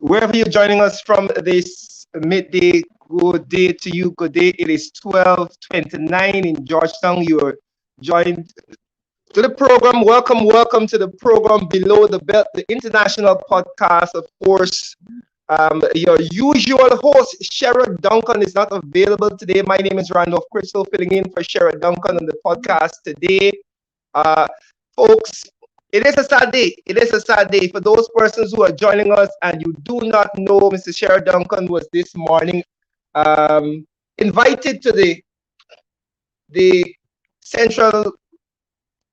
Wherever you're joining us from this midday, good day to you. Good day. It is 12:29 in Georgetown. You're joined to the program. Welcome to the program Below the Belt, the international podcast. Of course, your usual host, Sherrod Duncan, is not available today. My name is Randolph Crystal, filling in for Sherrod Duncan on the podcast today. Uh, Folks, it is a sad day. It is a sad day for those persons who are joining us and you do not know Mr. Sherrod Duncan was this morning invited to the Central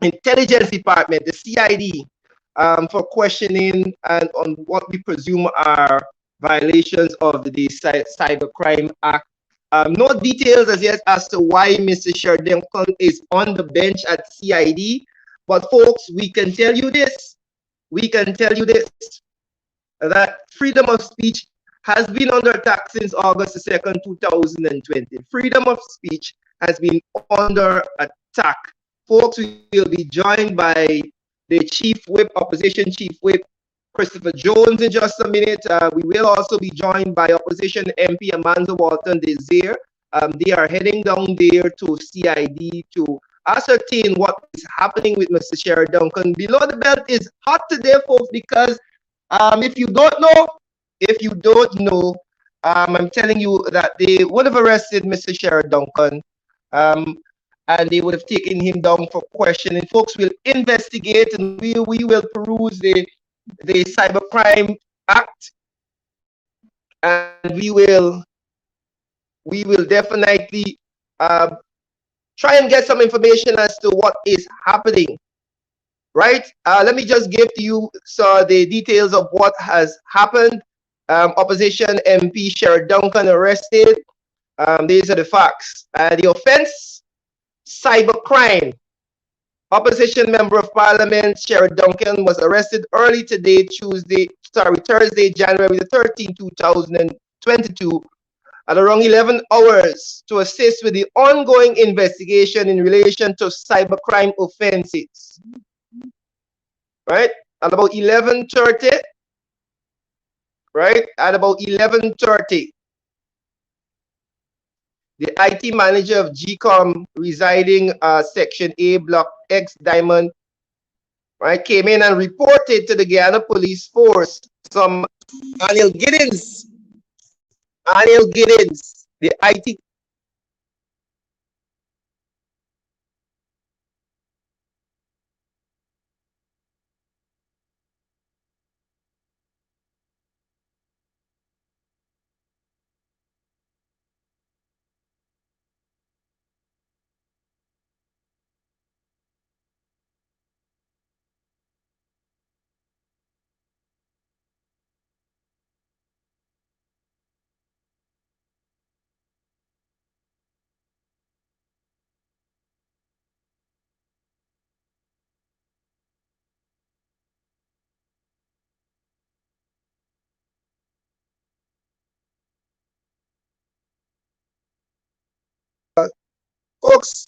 Intelligence Department, the CID, for questioning and on what we presume are violations of the Cybercrime Act. No details as yet as to why Mr. Sheridan is on the bench at CID, but folks, we can tell you this. We can tell you this, that freedom of speech has been under attack since August the 2nd, 2020. Freedom of speech has been under attack. Folks, we will be joined by the Chief Whip, Opposition Chief Whip, Christopher Jones in just a minute. We will also be joined by Opposition MP Amanda Walton Desir. They are heading down there to CID to ascertain what is happening with Mr. Sherrod Duncan. Below the Belt is hot today, folks, because if you don't know, I'm telling you that they would have arrested Mr. Sherrod Duncan, and they would have taken him down for questioning. Folks will investigate, and we will peruse the Cybercrime Act, and we will definitely try and get some information as to what is happening. Right? Let me just give to you the details of what has happened. Opposition MP Sherrod Duncan arrested. These are the facts. The offense, cybercrime. Opposition Member of Parliament Sherrod Duncan was arrested early today, Thursday, January the 13th, 2022, at around 11 hours to assist with the ongoing investigation in relation to cybercrime offenses. Right? At about 11:30, right? At about 11:30, the IT manager of GCOM residing Section A, Block X, Diamond, right, came in and reported to the Guyana Police Force some Anil Giddens, the IT. Folks,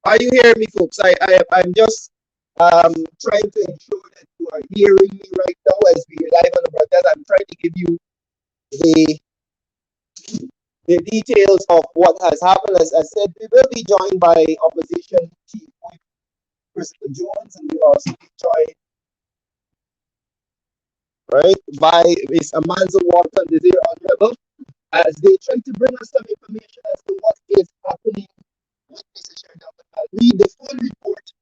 are you hearing me, folks? I'm just trying to ensure that you are hearing me right now as we live on the broadcast. I'm trying to give you the details of what has happened. As I said, we will be joined by Opposition Chief Whip Christopher Jones, and we will also be joined by Ms. Amanda Walton Desir Honorable, as they try to bring us some information as to what is happening with Mr. Sheridan. I'll read the full report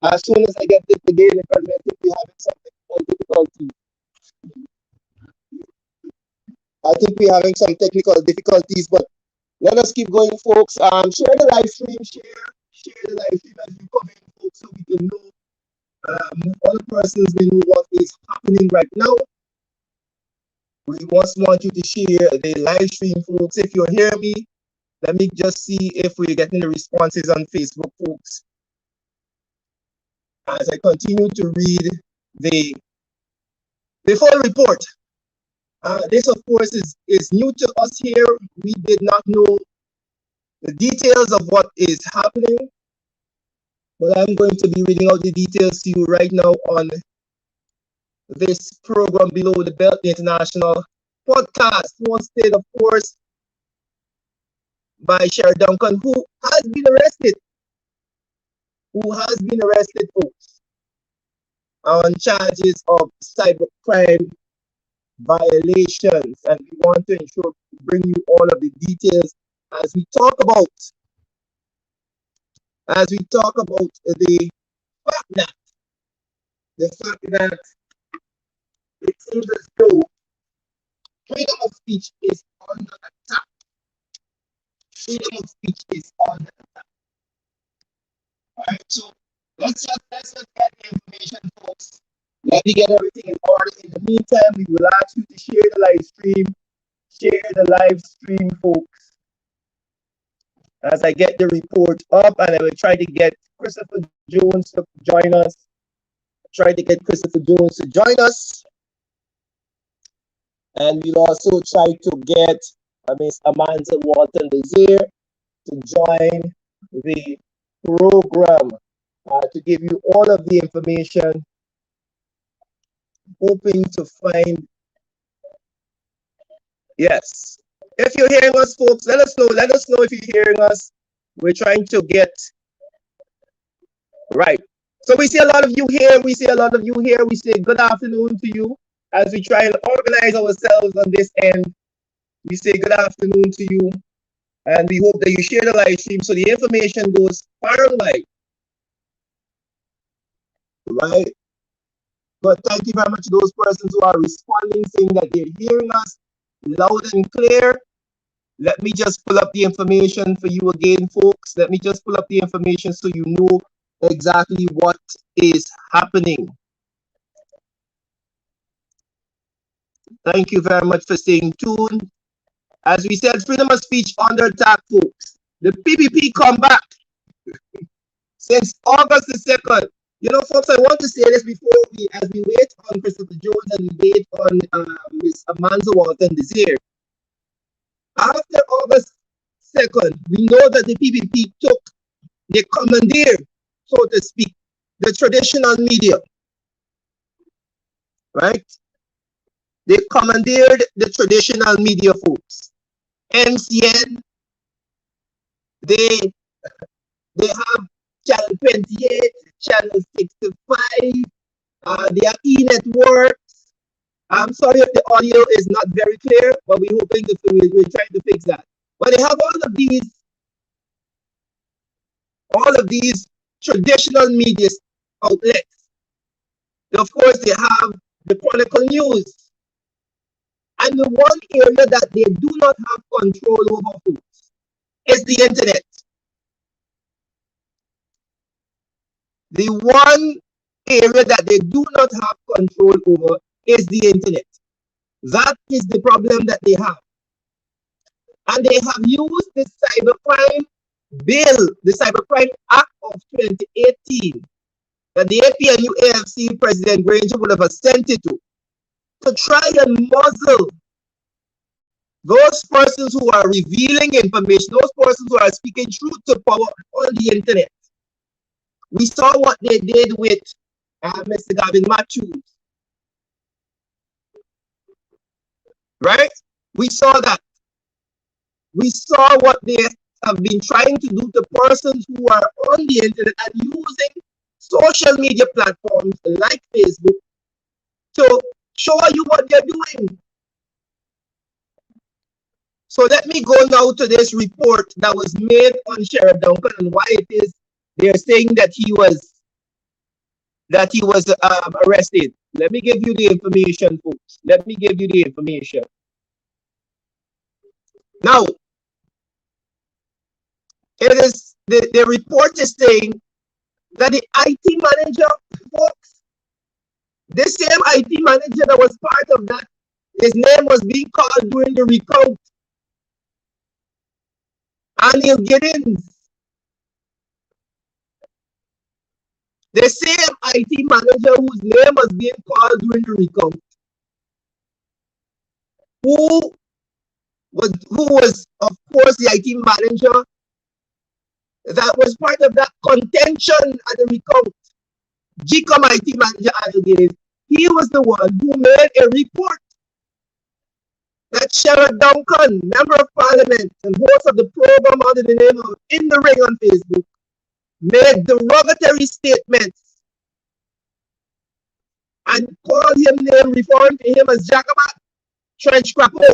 as soon as I get it today, because I think we're having some technical difficulties. I think we're having some technical difficulties, but let us keep going, folks. Share the live stream, share the live stream as you come in, folks, so we can know, other persons will know what is happening right now. We just want you to share the live stream, folks. If you're hearing me, let me just see if we're getting the responses on Facebook, folks. As I continue to read the full report. This, of course, is new to us here. We did not know the details of what is happening, but I'm going to be reading out the details to you right now on this program Below the Belt, the international podcast, hosted, of course, by Sherry Duncan, who has been arrested. Folks, on charges of cybercrime violations. And we want to ensure we bring you all of the details as we talk about the fact that it seems as though freedom of speech is under attack. Freedom of speech is under attack. All right, so let's just get the information, folks. Let me get everything in order. In the meantime, we will ask you to share the live stream. Share the live stream, folks. As I get the report up, and I will try to get Christopher Jones to join us. And we'll also try to get Miss Amanda Walton Desir to join the program to give you all of the information. Hoping to find, yes. If you're hearing us, folks, let us know. Let us know if you're hearing us. We're trying to get right. So we see a lot of you here. We say good afternoon to you as we try and organize ourselves on this end. We say good afternoon to you, and we hope that you share the live stream so the information goes far and wide. Right? But thank you very much to those persons who are responding, saying that they're hearing us loud and clear. Let me just pull up the information for you again, folks. Let me just pull up the information so you know exactly what is happening. Thank you very much for staying tuned. As we said, freedom of speech under attack, folks. The PPP come back since August the 2nd. You know, folks, I want to say this before as we wait on Christopher Jones and we wait on Ms. Amanda Walton Desir. After August 2nd, we know that the PPP they commandeered, so to speak, the traditional media, right? They commandeered the traditional media, folks. MCN, they have Channel 28, Channel 65, their E-networks. I'm sorry if the audio is not very clear, but we're trying to fix that. But they have all of these traditional media outlets. Of course, they have the Chronicle News. And the one area that they do not have control over, folks, is the internet. The one area that they do not have control over is the internet. That is the problem that they have. And they have used the cybercrime bill, the Cybercrime Act of 2018, that the APNU AFC President Granger would have assented to try and muzzle those persons who are revealing information, those persons who are speaking truth to power on the internet. We saw what they did with Mr. Gavin Matthews, right? We saw that. We saw what they have been trying to do to persons who are on the internet and using social media platforms like Facebook to show you what they're doing. So let me go now to this report that was made on Sheriff Duncan and why it is they're saying that he was arrested. Let me give you the information, folks. Let me give you the information. Now, it is the report is saying that the IT manager, folks, this same IT manager that was part of that, his name was being called during the recount. Anil Giddens. The same IT manager whose name was being called during the recount, who was of course the IT manager that was part of that contention at the recount. GCOM IT manager Anil Giddens. He he was the one who made a report that Sherrod Duncan, member of parliament and host of the program under the name of In the Ring on Facebook, made derogatory statements and called him name, referring to him as Jacobite, Trench Crapo,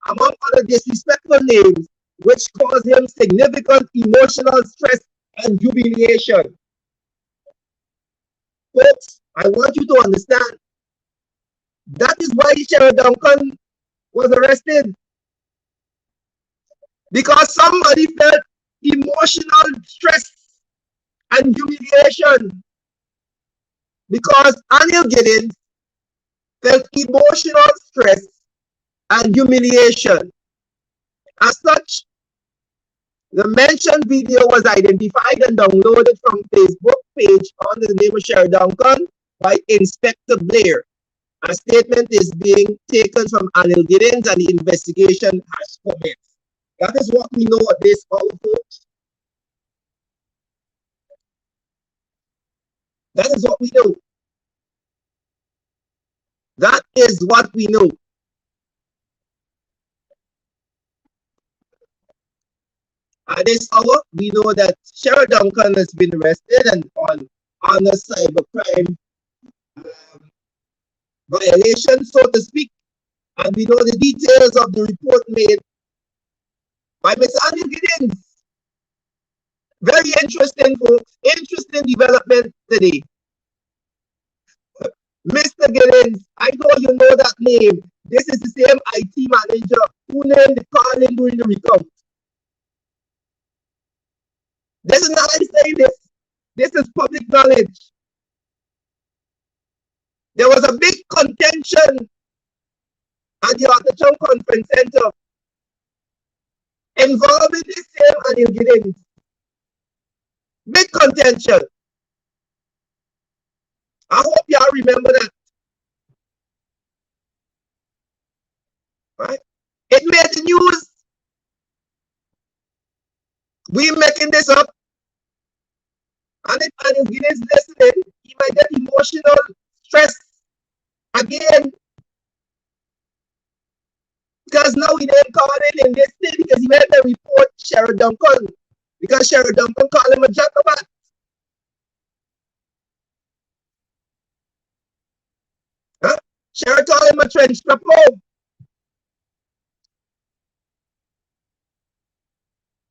among other disrespectful names, which caused him significant emotional stress and humiliation. Folks, I want you to understand that is why Sherrod Duncan was arrested. Because somebody felt emotional stress and humiliation. Because Anil Giddens felt emotional stress and humiliation. As such, the mentioned video was identified and downloaded from Facebook page under the name of Sherrod Duncan by Inspector Blair. A statement is being taken from Anil Giddens and the investigation has commenced. That is what we know at this hour, folks. That is what we know. That is what we know. At this hour, we know that Sherrod Duncan has been arrested and on a cybercrime violation, so to speak. And we know the details of the report made by Mr. Anil Giddens. Very interesting, folks. Interesting development today. Mr. Giddens, I know you know that name. This is the same IT manager who named the calling during the recount. This is not I saying this. This is public knowledge. There was a big contention at the Artichoke Conference Center involving the same Anil Giddens. Big contention. I hope y'all remember that. Right? It made the news. We making this up. And if Anil Giddens listening, he might get emotional stress again. Because now he didn't call in this thing because he made the report Sherrod Duncan. Because Sherrod Duncan called him a Jacobite. Huh? Sherrod called him a trench crapo.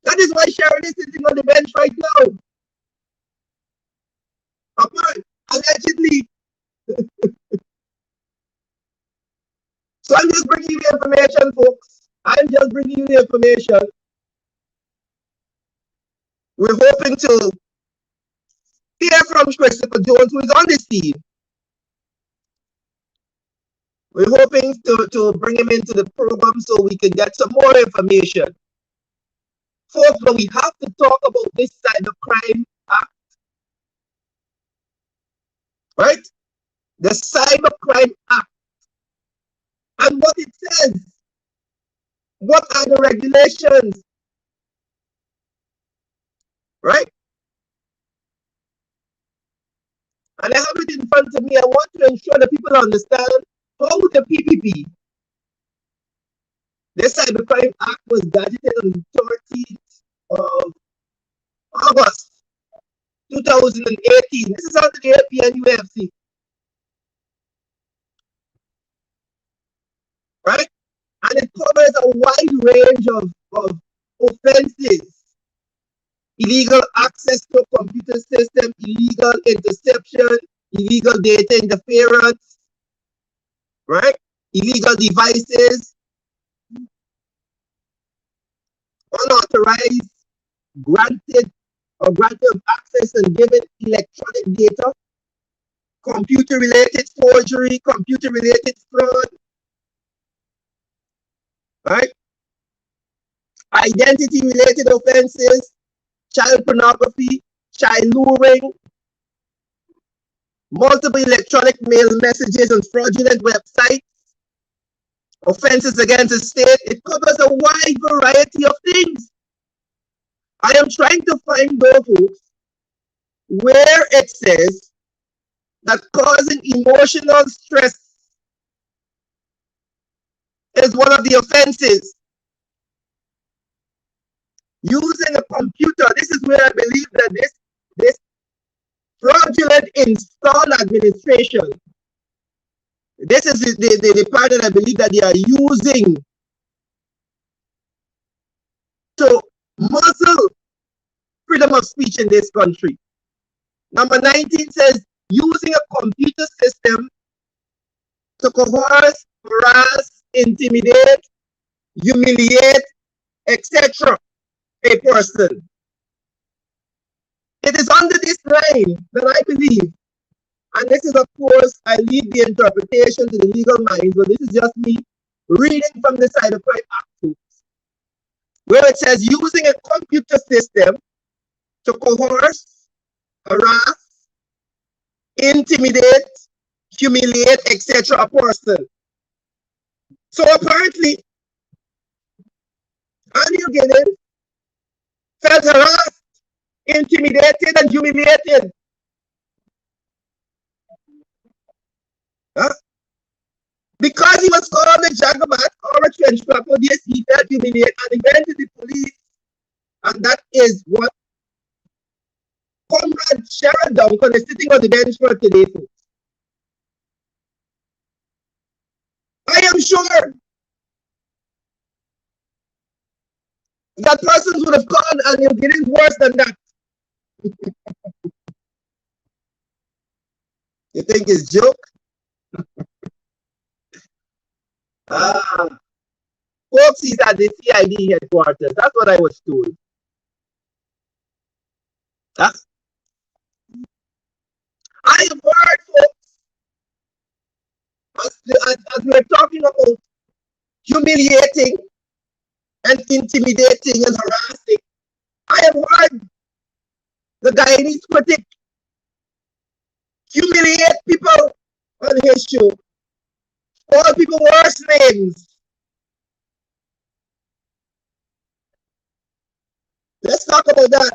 That is why Sherrod is sitting on the bench right now. Okay, allegedly. So I'm just bringing you the information, folks. I'm just bringing you the information. We're hoping to hear from Christopher Jones, who is on the scene. We're hoping to bring him into the program so we can get some more information. Folks, but we have to talk about this Cybercrime Act. Right? The Cybercrime Act. And what it says. What are the regulations? Right? And I have it in front of me. I want to ensure that people understand how the PPP, this Cybercrime Act, was gazetted on the 13th of August 2018. This is under the APNUFC. Right? And it covers a wide range of offenses. Illegal access to a computer system, illegal interception, illegal data interference, right? Illegal devices, unauthorized, granted or granted of access and given electronic data, computer-related forgery, computer-related fraud, right? Identity-related offenses, child pornography, child luring, multiple electronic mail messages on fraudulent websites, offenses against the state. It covers a wide variety of things. I am trying to find those folks where it says that causing emotional stress is one of the offenses. Using a computer, this is where I believe that this fraudulent install administration, this is the part that I believe that they are using to muzzle freedom of speech in this country. Number 19 says using a computer system to coerce, harass, intimidate, humiliate, etc. a person. It is under this line that I believe, and this is, of course, I leave the interpretation to the legal minds, but this is just me reading from the Cybercrime Act, where it says using a computer system to coerce, harass, intimidate, humiliate, etc. a person. So apparently, Daniel Giddens felt harassed, intimidated, and humiliated. Huh? Because he was called a jagabat or a trench flapper, yes, he felt humiliated and he went to the police. And that is what Comrade Sharon Duncan is sitting on the bench for today, folks. I am sure that persons would have called and you're getting worse than that. You think it's joke? Folks, he's at the CID headquarters. That's what I was told. Huh? I have heard, folks, as we're talking about humiliating and intimidating and harassing, I have heard the Guyanese critic humiliate people on his show, call people worse names. Let's talk about that.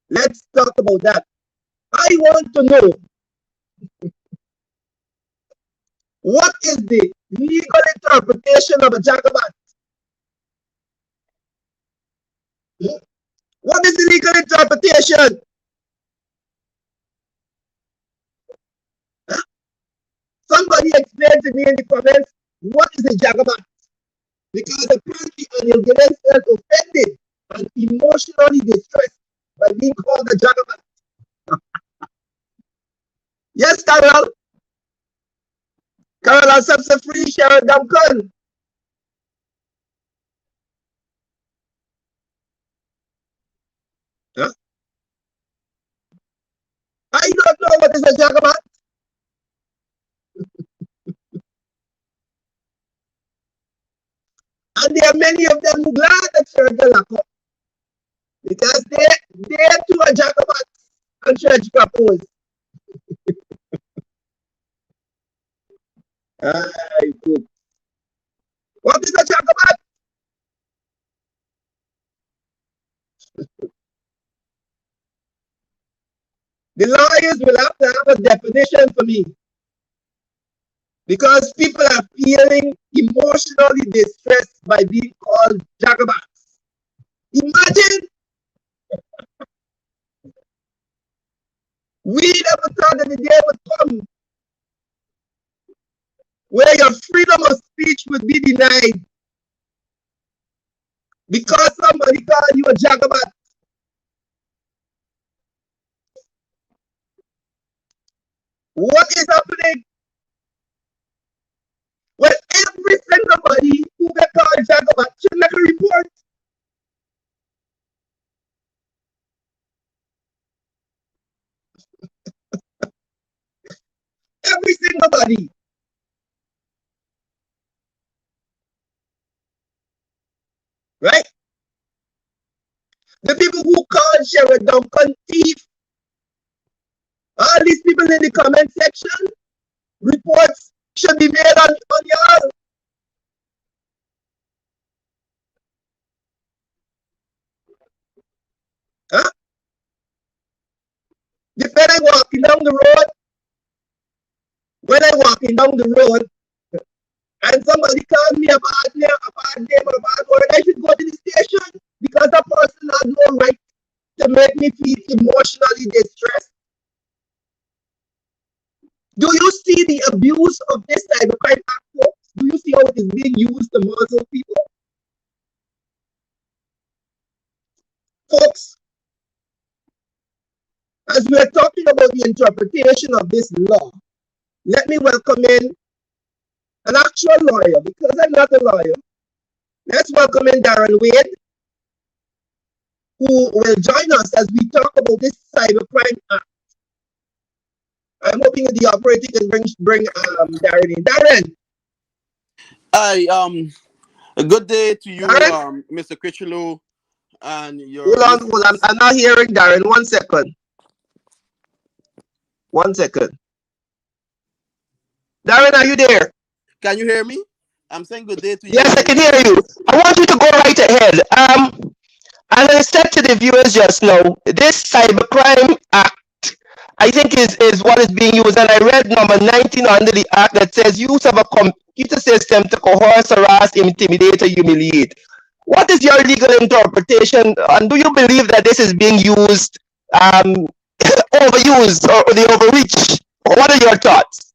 Let's talk about that. I want to know what is the legal interpretation of a Jacobite? What is the legal interpretation? Somebody explain to me in the comments what is a Jacobite? Because apparently Daniel Giddens felt offended and emotionally distressed by being called a Jacobite. Yes, Carol. Carol has सबसे free Sharon Duncan. Huh? I don't know what is a Jacobite. And there are many of them who glad that Sharon Duncan because they too are Jacobites and church proposed. What is a Jacobite? The lawyers will have to have a definition for me because people are feeling emotionally distressed by being called Jacobites. Imagine, we never thought that the day would come where your freedom of speech would be denied because somebody called you a Jacobite. What is happening? Well, every single body who get called Jacobite should make a report. Every single body. Right? The people who called Sherrod Duncan thief, all these people in the comment section, reports should be made on y'all. Huh? The walking down the road, and somebody called me a bad name, or a bad word, I should go to the station because that person has no right to make me feel emotionally distressed. Do you see the abuse of this cybercrime act, folks? Do you see how it is being used to muzzle people? Folks, as we are talking about the interpretation of this law, let me welcome in an actual lawyer, because I'm not a lawyer. Let's welcome in Darren Wade, who will join us as we talk about this cybercrime act. I'm hoping that the operator can bring Darren in. Darren. Hi, a good day to you, Darren? Mr. Critchlow, and your Hold on. listeners. I'm not hearing Darren. 1 second. 1 second. Darren, are you there? Can you hear me? I'm saying good day to you Yes, and I your can hear listeners. you. I want you to go right ahead. As I said to the viewers just now, this cybercrime act, I think, is what is being used. And I read number 19 under the act that says use of a computer system to coerce, harass, intimidate, or humiliate. What is your legal interpretation? And do you believe that this is being used, overused, or the overreach? What are your thoughts?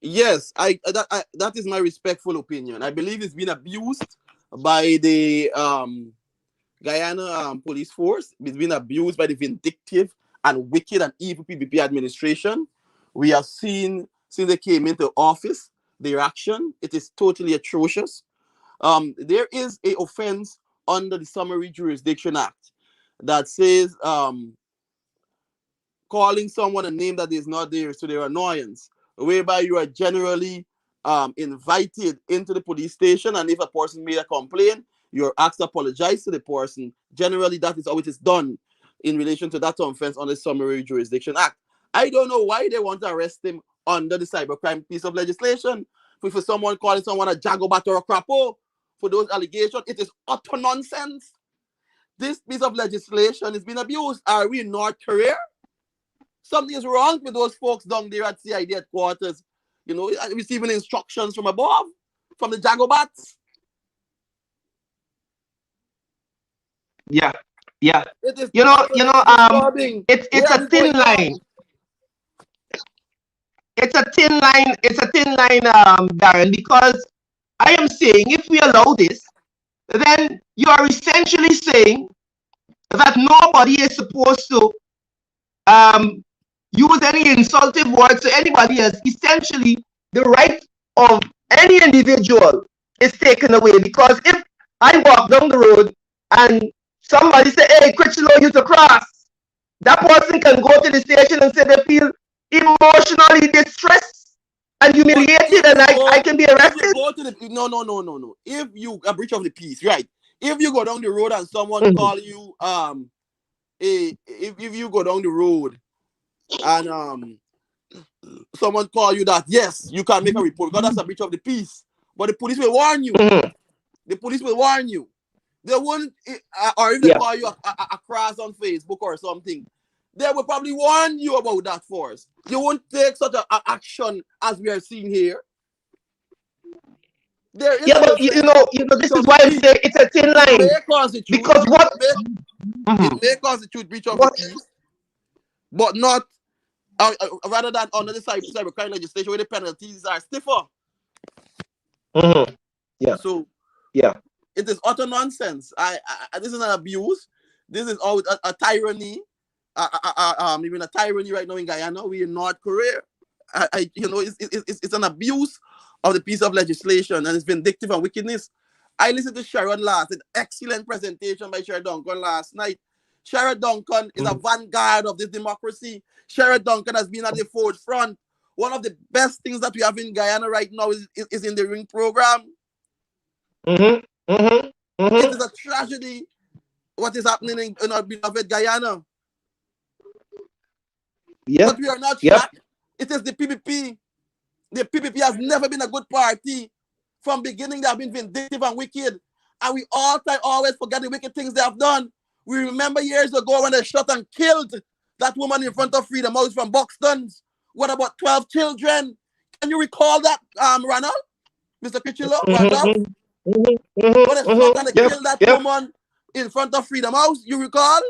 Yes, that is my respectful opinion. I believe it's been abused by the Guyana police force. It's been abused by the vindictive and wicked and evil PPP administration. We have seen since they came into office their action. It is totally atrocious. There is a offense under the Summary Jurisdiction Act that says calling someone a name that is not theirs to their annoyance, whereby you are generally invited into the police station, and if a person made a complaint, you're asked to apologize to the person. Generally, that is how it is done in relation to that offense under the Summary Jurisdiction Act. I don't know why they want to arrest him under the cybercrime piece of legislation. For someone calling someone a jagobat or a crapo for those allegations, it is utter nonsense. This piece of legislation is being abused. Are we in North Korea? Something is wrong with those folks down there at CID headquarters, receiving instructions from above, from the Jagobats. Yeah, yeah. It is You know, disturbing. Where it's are a we thin going now? line. It's a thin line. It's a thin line, Darren, because I am saying if we allow this, then you are essentially saying that nobody is supposed to um, use any insultive words to anybody else. Essentially, the right of any individual is taken away, because if I walk down the road and somebody say, "Hey, Critchlow, you to cross," that person can go to the station and say they feel emotionally distressed and But humiliated, and I can be if you arrested. go to the no. If you a breach of the peace, right? If you go down the road and someone Mm-hmm. call you if you go down the road and someone call you that, yes, you can make a report because that's a breach of the peace. But the police will warn you. Mm-hmm. The police will warn you. They won't, or if they Yeah. call you a cross on Facebook or something, they will probably warn you about that force. You won't take such a action as we are seeing here. There is Yeah, a but difference this is from why I'm breach. saying it's a thin It line, may constitute, because what? it Mm-hmm. may constitute breach of the What? peace, but not rather than under the cybercrime legislation where the penalties are stiffer. Mm-hmm. Yeah. So Yeah. it is utter nonsense. This is an abuse. This is all a tyranny. Even a tyranny right now in Guyana. We in North Korea. It's an abuse of the piece of legislation, and it's vindictive and wickedness. I listened to Sharon last, an excellent presentation by Sharon Duncan last night. Sharon Duncan is a Mm-hmm. vanguard of this democracy. Sharon Duncan has been at the forefront. One of the best things that we have in Guyana right now is in the ring program. Mm-hmm. Mm-hmm. It Mm-hmm. is a tragedy what is happening in our beloved Guyana. Yeah. But we are not Yep. shocked. It is the PPP. The PPP has never been a good party. From beginning, they have been vindictive and wicked. And we all always forget the wicked things they have done. We remember years ago when they shot and killed That woman in front of Freedom House from Buxton's. What about 12 children? Can you recall that, Ronald? Mr. Kichilo, Randolph? When they shot and they killed that woman in front of Freedom House, you recall?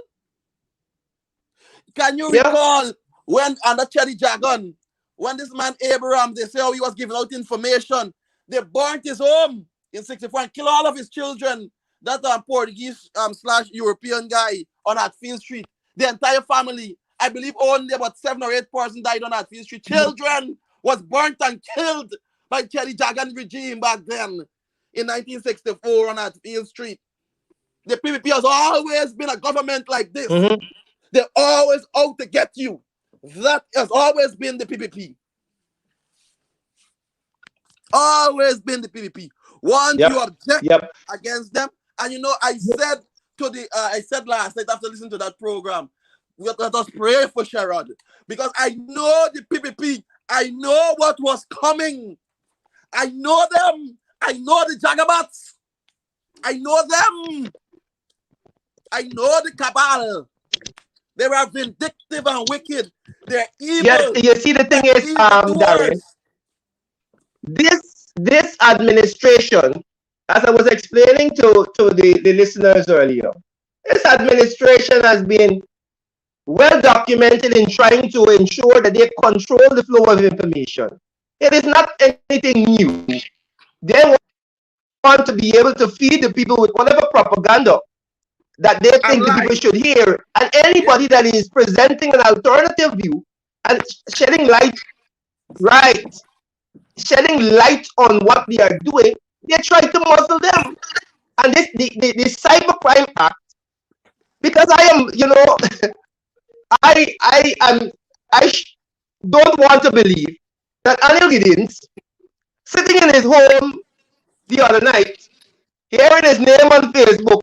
Can you recall when under Cherry Dragon, when this man Abraham, they say how he was giving out information, they burnt his home in 64 and killed all of his children. That Portuguese / European guy on Hatfield Street. The entire family, I believe only about 7 or 8 persons died on Hatfield Street. Children was burnt and killed by Cherry Dragon regime back then in 1964 on Hatfield Street. The PPP has always been a government like this. They're always out to get you. That has always been the PPP. Always been the PPP. Once you object against them, and you know, I said last night after listening to that program, let us pray for Sherrod, because I know the PPP. I know what was coming. I know them. I know the Jagabats. I know them. I know the cabal. They were vindictive and wicked. They're evil. Yes, you see, the thing is, Darren, this administration, as I was explaining to the listeners earlier, this administration has been well documented in trying to ensure that they control the flow of information. It is not anything new. They want to be able to feed the people with whatever propaganda that they think the people should hear. And anybody that is presenting an alternative view and shedding light on what they are doing, they try to muzzle them. And this the Cybercrime Act, because I am, you know, I don't want to believe that Anil Giddens, sitting in his home the other night, hearing his name on Facebook,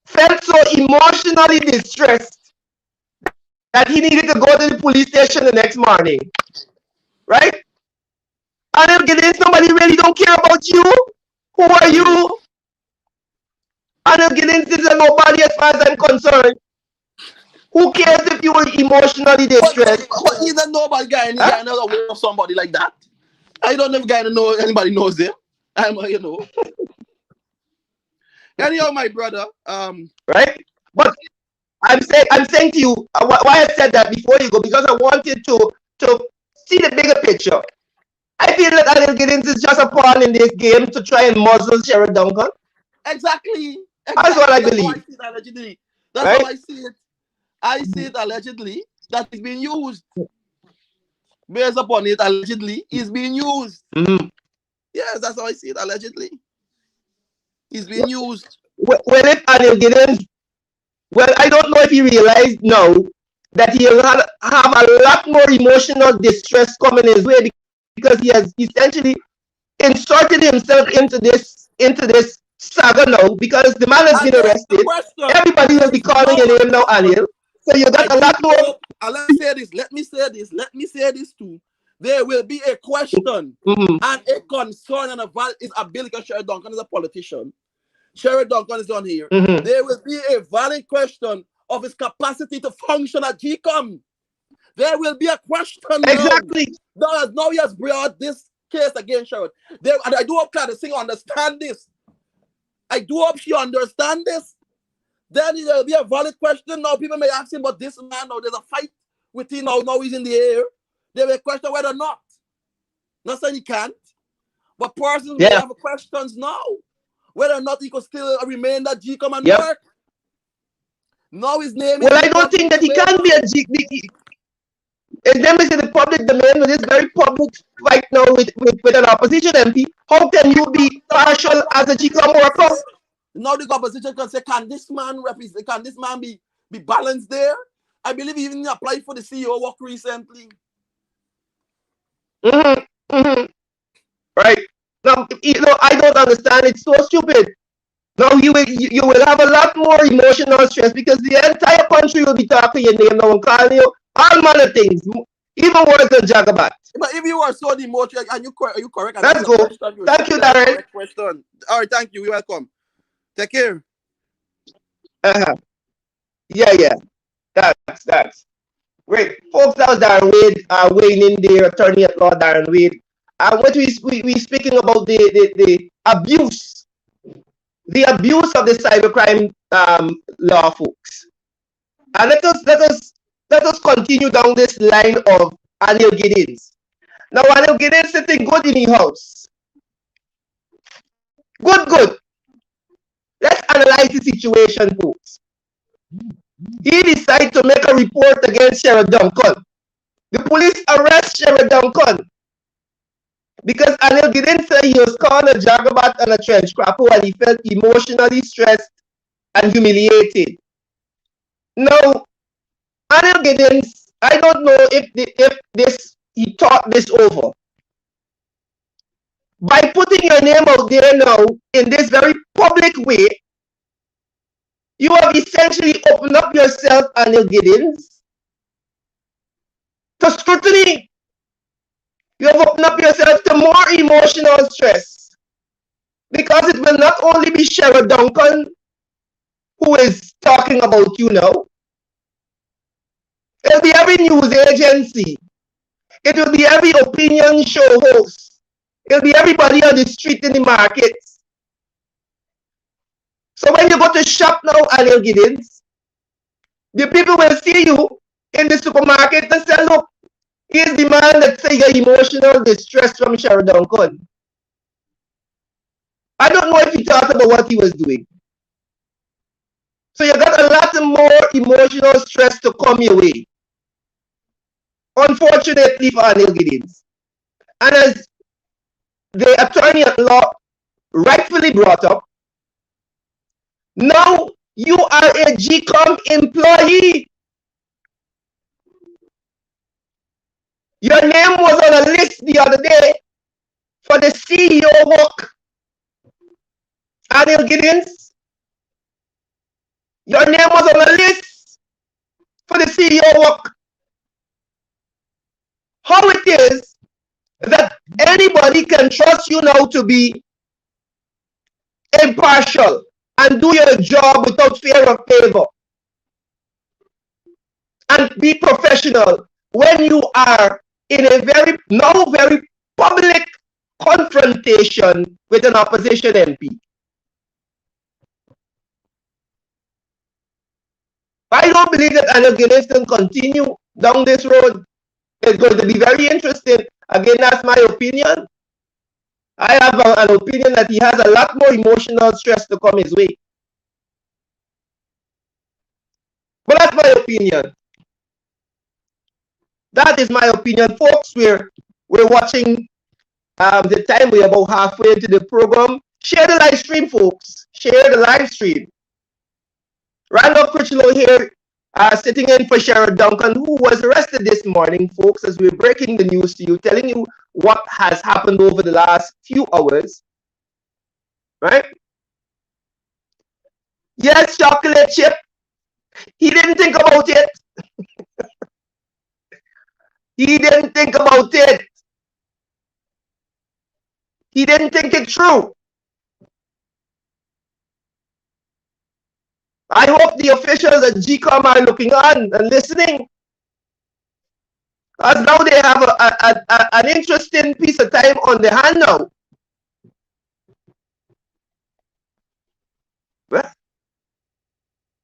felt so emotionally distressed that he needed to go to the police station the next morning. Right? Anil Giddens, nobody really don't care about you. Who are you? Anil Giddens is a nobody as far as I'm concerned. Who cares if you were emotionally distressed? But he's a nobody guy, and guy not aware of somebody like that. I don't know if guy know anybody knows him. I'm, you know. Anyhow, my brother, right? But I'm saying to you, why I said that before you go, because I wanted to see the bigger picture. I feel that Anil Giddens is just a pawn in this game to try and muzzle Sherrod Duncan. Exactly. That's what I believe. That's how I see it. I see it allegedly that it's being used. Based upon it, allegedly, it's being used. Yes, that's how I see it, allegedly. It's being used. Well, if Anil Giddens, I don't know if he realized now that he will have a lot more emotional distress coming his way, because he has essentially inserted himself into this saga now, because the man has been arrested. Everybody will be calling your name now, Anil. So you got a lot more. Let me say this too. There will be a question and a concern and his ability, because Sherrod Duncan is a politician. Sherrod Duncan is on here. There will be a valid question of his capacity to function at GCOM. There will be a question. Exactly. Now he has brought this case against Sherrod. And I do hope Claudia Singh understand this. I do hope she understands this. Then there will be a valid question. Now people may ask him, but this man, now there's a fight with him now he's in the air. They will question whether or not. Not saying he can't, but persons may have questions now whether or not he could still remain that GCOM and work. Now his name is... Well, I don't think that he can be a GCOM. His name is in the public domain with this very public fight now with an opposition MP. How can you be partial as a GCOM worker? Now the opposition can say, can this man be balanced there? I believe he even applied for the CEO work recently. Right. Now, I don't understand. It's so stupid. Now you will have a lot more emotional stress, because the entire country will be talking your name now and calling you all manner of things, even worse than Jagabat. But if you are so emotional, and are you correct? Let's go. Thank you, Darren. Question. All right, thank you. You're welcome. Take care. Yeah. Thanks. Great. Folks, that was Darren Wade, weighing in there, attorney at law, Darren Wade. What we speaking about the abuse of the cybercrime law, folks. And let us continue down this line of Anil Giddens. Now, Anil Giddens sitting good in his house. Good. Let's analyze the situation, folks. He decided to make a report against Sheriff Duncan. The police arrest Sheriff Duncan because Anil Giddens said he was called a jagabat and a trench crapper and he felt emotionally stressed and humiliated. Now, Anil Giddens, I don't know if he thought this over. By putting your name out there now in this very public way, you have essentially opened up yourself, Anil Giddens, to scrutiny. You have opened up yourself to more emotional stress. Because it will not only be Sheriff Duncan who is talking about you now. It'll be every news agency. It will be every opinion show host. It'll be everybody on the street in the markets. So when you go to shop now, Anil Giddens, the people will see you in the supermarket and say, look, here's the man that say you emotional distress from Sheriff Duncan. I don't know if he thought about what he was doing. So you got a lot more emotional stress to come your way. Unfortunately for Anil Giddens. And as the attorney at law rightfully brought up, now you are a GCOM employee. Your name was on a list the other day for the CEO work. Anil Giddens, your name was on a list for the CEO work. How it is that anybody can trust you now to be impartial and do your job without fear of favor and be professional when you are in a very public confrontation with an opposition MP. I don't believe that Anil Giddens can continue down this road. It's going to be very interesting. Again, that's my opinion. I have an opinion that he has a lot more emotional stress to come his way. But that's my opinion. That is my opinion, folks. We're watching the time. We're about halfway into the program. Share the live stream, folks. Share the live stream. Randall Critchlow here, sitting in for Sheriff Duncan, who was arrested this morning, folks, as we're breaking the news to you, telling you what has happened over the last few hours. Right? Yes, chocolate chip. He didn't think about it. He didn't think about it. He didn't think it through. I hope the officials at GCOM are looking on and listening. Because now they have an interesting piece of time on the hand now. Well,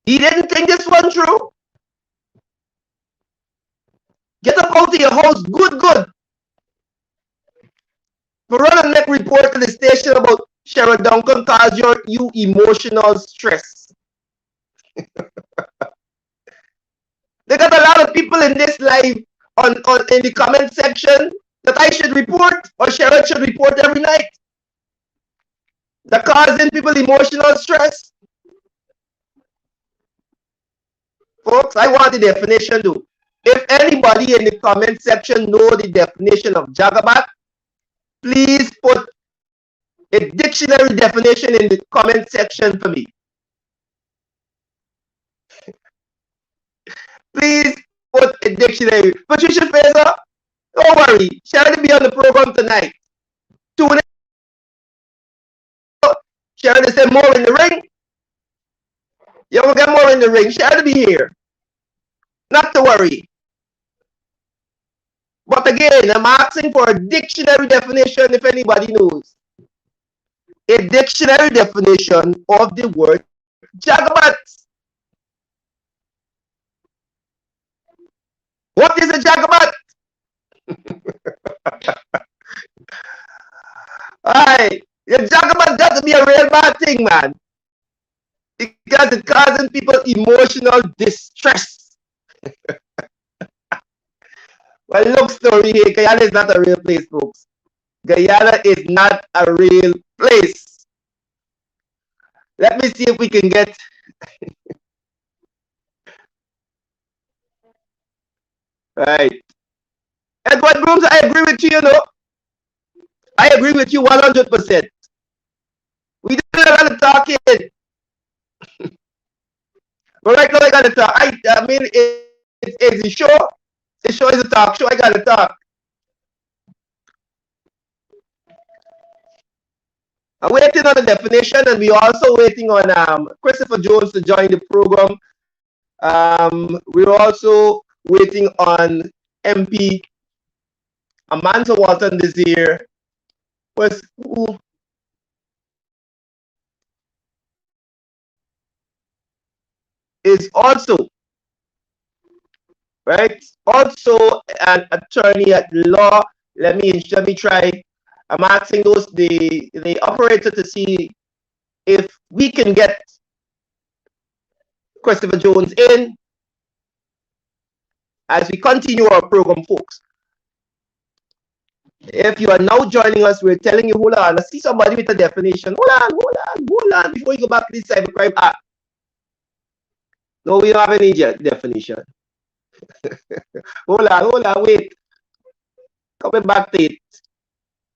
he didn't think this one through. Get up out of your house, good. But run a neck report to the station about Sheriff Duncan cause you emotional stress. They got a lot of people in this live in the comment section that I should report or Sheriff should report every night. That causing people emotional stress. Folks, I want the definition too. If anybody in the comment section know the definition of jagabat, please put a dictionary definition in the comment section for me. Please put a dictionary. Patricia Fraser, don't worry. Sharon will be on the program tonight. Tune in. Sharon will say more in the ring. You will get more in the ring. Sharon will be here. Now, not to worry. But again, I'm asking for a dictionary definition if anybody knows. A dictionary definition of the word jagabat. What is a jagabat? Alright, your jagabat got to be a real bad thing, man. Because it's causing people emotional distress. Well, look, story here, Guyana is not a real place, folks. Guyana is not a real place. Let me see if we can get. Right. Edward Brooms, I agree with you, you know. I agree with you 100%. We did a lot of talking. But right now, I got to talk. I mean, it's a show. The show is a talk show. I got to talk. I'm waiting on the definition, and we're also waiting on Christopher Jones to join the program. We're also waiting on MP Amanda Walton this year. Who is also right, also an attorney at law. Let me try. I'm asking the operator to see if we can get Christopher Jones in as we continue our program, folks. If you are now joining us, we're telling you, hold on, I see somebody with a definition. Hold on, before you go back to this cybercrime act. No, we don't have any definition. hold on, wait. Coming back to it.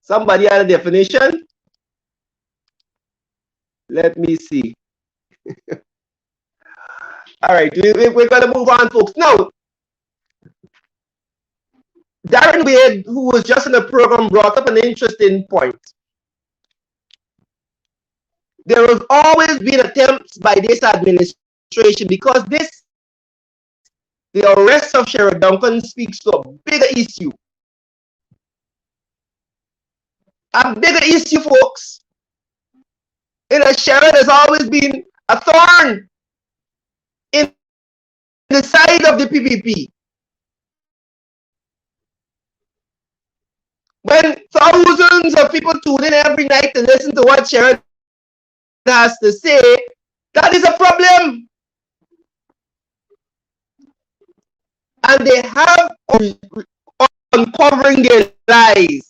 Somebody had a definition. Let me see. All right, we're going to move on, folks. Now, Darren Wade, who was just in the program, brought up an interesting point. There have always been attempts by this administration because the arrest of Sheriff Duncan speaks to a bigger issue. A bigger issue, folks. Sheriff has always been a thorn in the side of the PPP. When thousands of people tune in every night to listen to what Sheriff has to say, that is a problem. And they have uncovering their lies.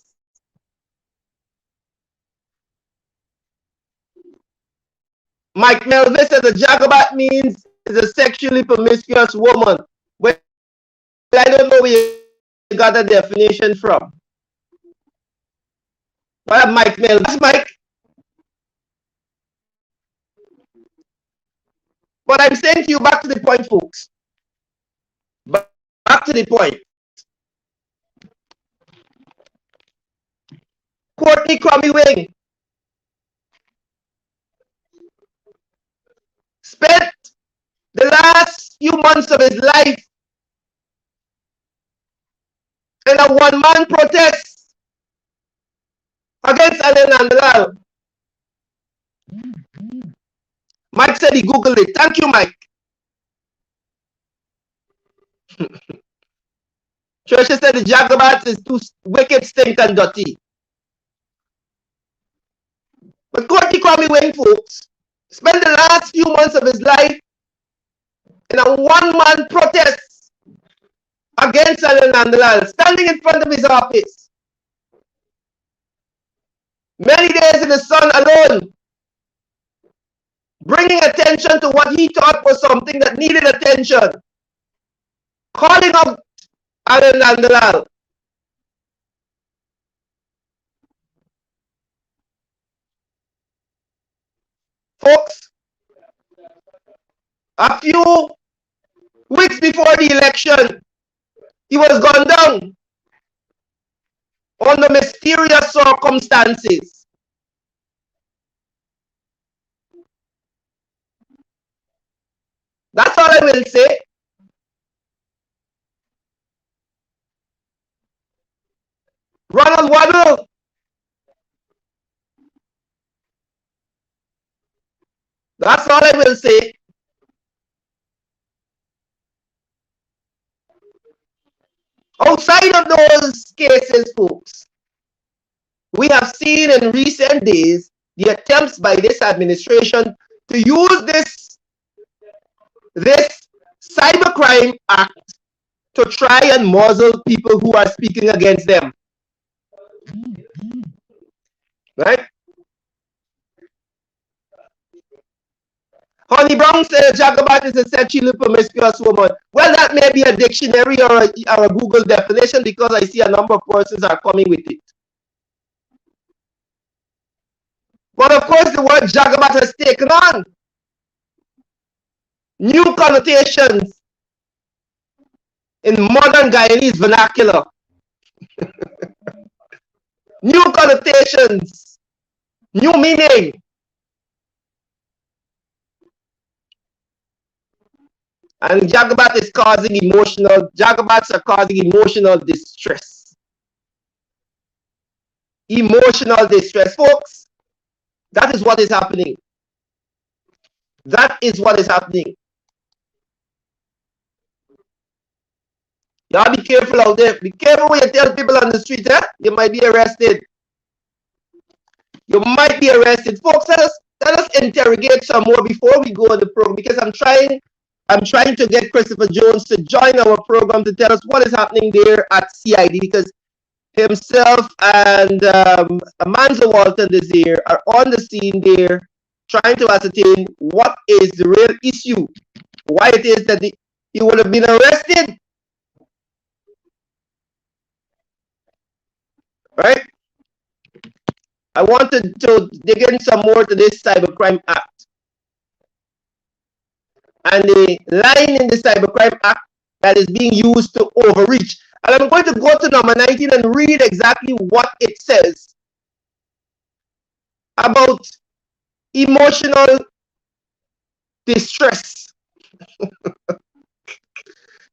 Mike Melvin said the Jagabat means is a sexually promiscuous woman. Well, I don't know where you got that definition from. What up, Mike Melvin? That's Mike. But I'm saying to you, back to the point, folks. Back to the point. Courtney Crummy Wing spent the last few months of his life in a one-man protest against Alain Andalal. Mike said he Googled it. Thank you, Mike. Trisha said the Jagabats is too wicked, stink, and dirty. But Courtney Crummy Wing, folks, spent the last few months of his life in a one-man protest against Alain Andalal, standing in front of his office. Many days in the sun alone, bringing attention to what he thought was something that needed attention. Calling out Alain Andalal. Folks, a few weeks before the election, he was gone down under mysterious circumstances. That's all I will say. Ronald Waddle. That's all I will say. Outside of those cases, folks, we have seen in recent days the attempts by this administration to use this cybercrime act to try and muzzle people who are speaking against them. Right? Honey Brown says Jagabat is a sexually promiscuous woman. Well, that may be a dictionary or a Google definition because I see a number of persons are coming with it. But of course, the word Jagabat has taken on new connotations in modern Guyanese vernacular. New connotations, new meaning. And Jagabats are causing emotional distress. Emotional distress, folks. That is what is happening. That is what is happening. Y'all be careful out there. Be careful when you tell people on the street, eh? You might be arrested. You might be arrested. Folks, let us interrogate some more before we go on the program because I'm trying to get Christopher Jones to join our program to tell us what is happening there at CID because himself and Amanza Walton Desir are on the scene there trying to ascertain what is the real issue, why it is that he would have been arrested. Right? I wanted to dig in some more to this Cybercrime Act. And the line in the Cybercrime Act that is being used to overreach. And I'm going to go to number 19 and read exactly what it says about emotional distress.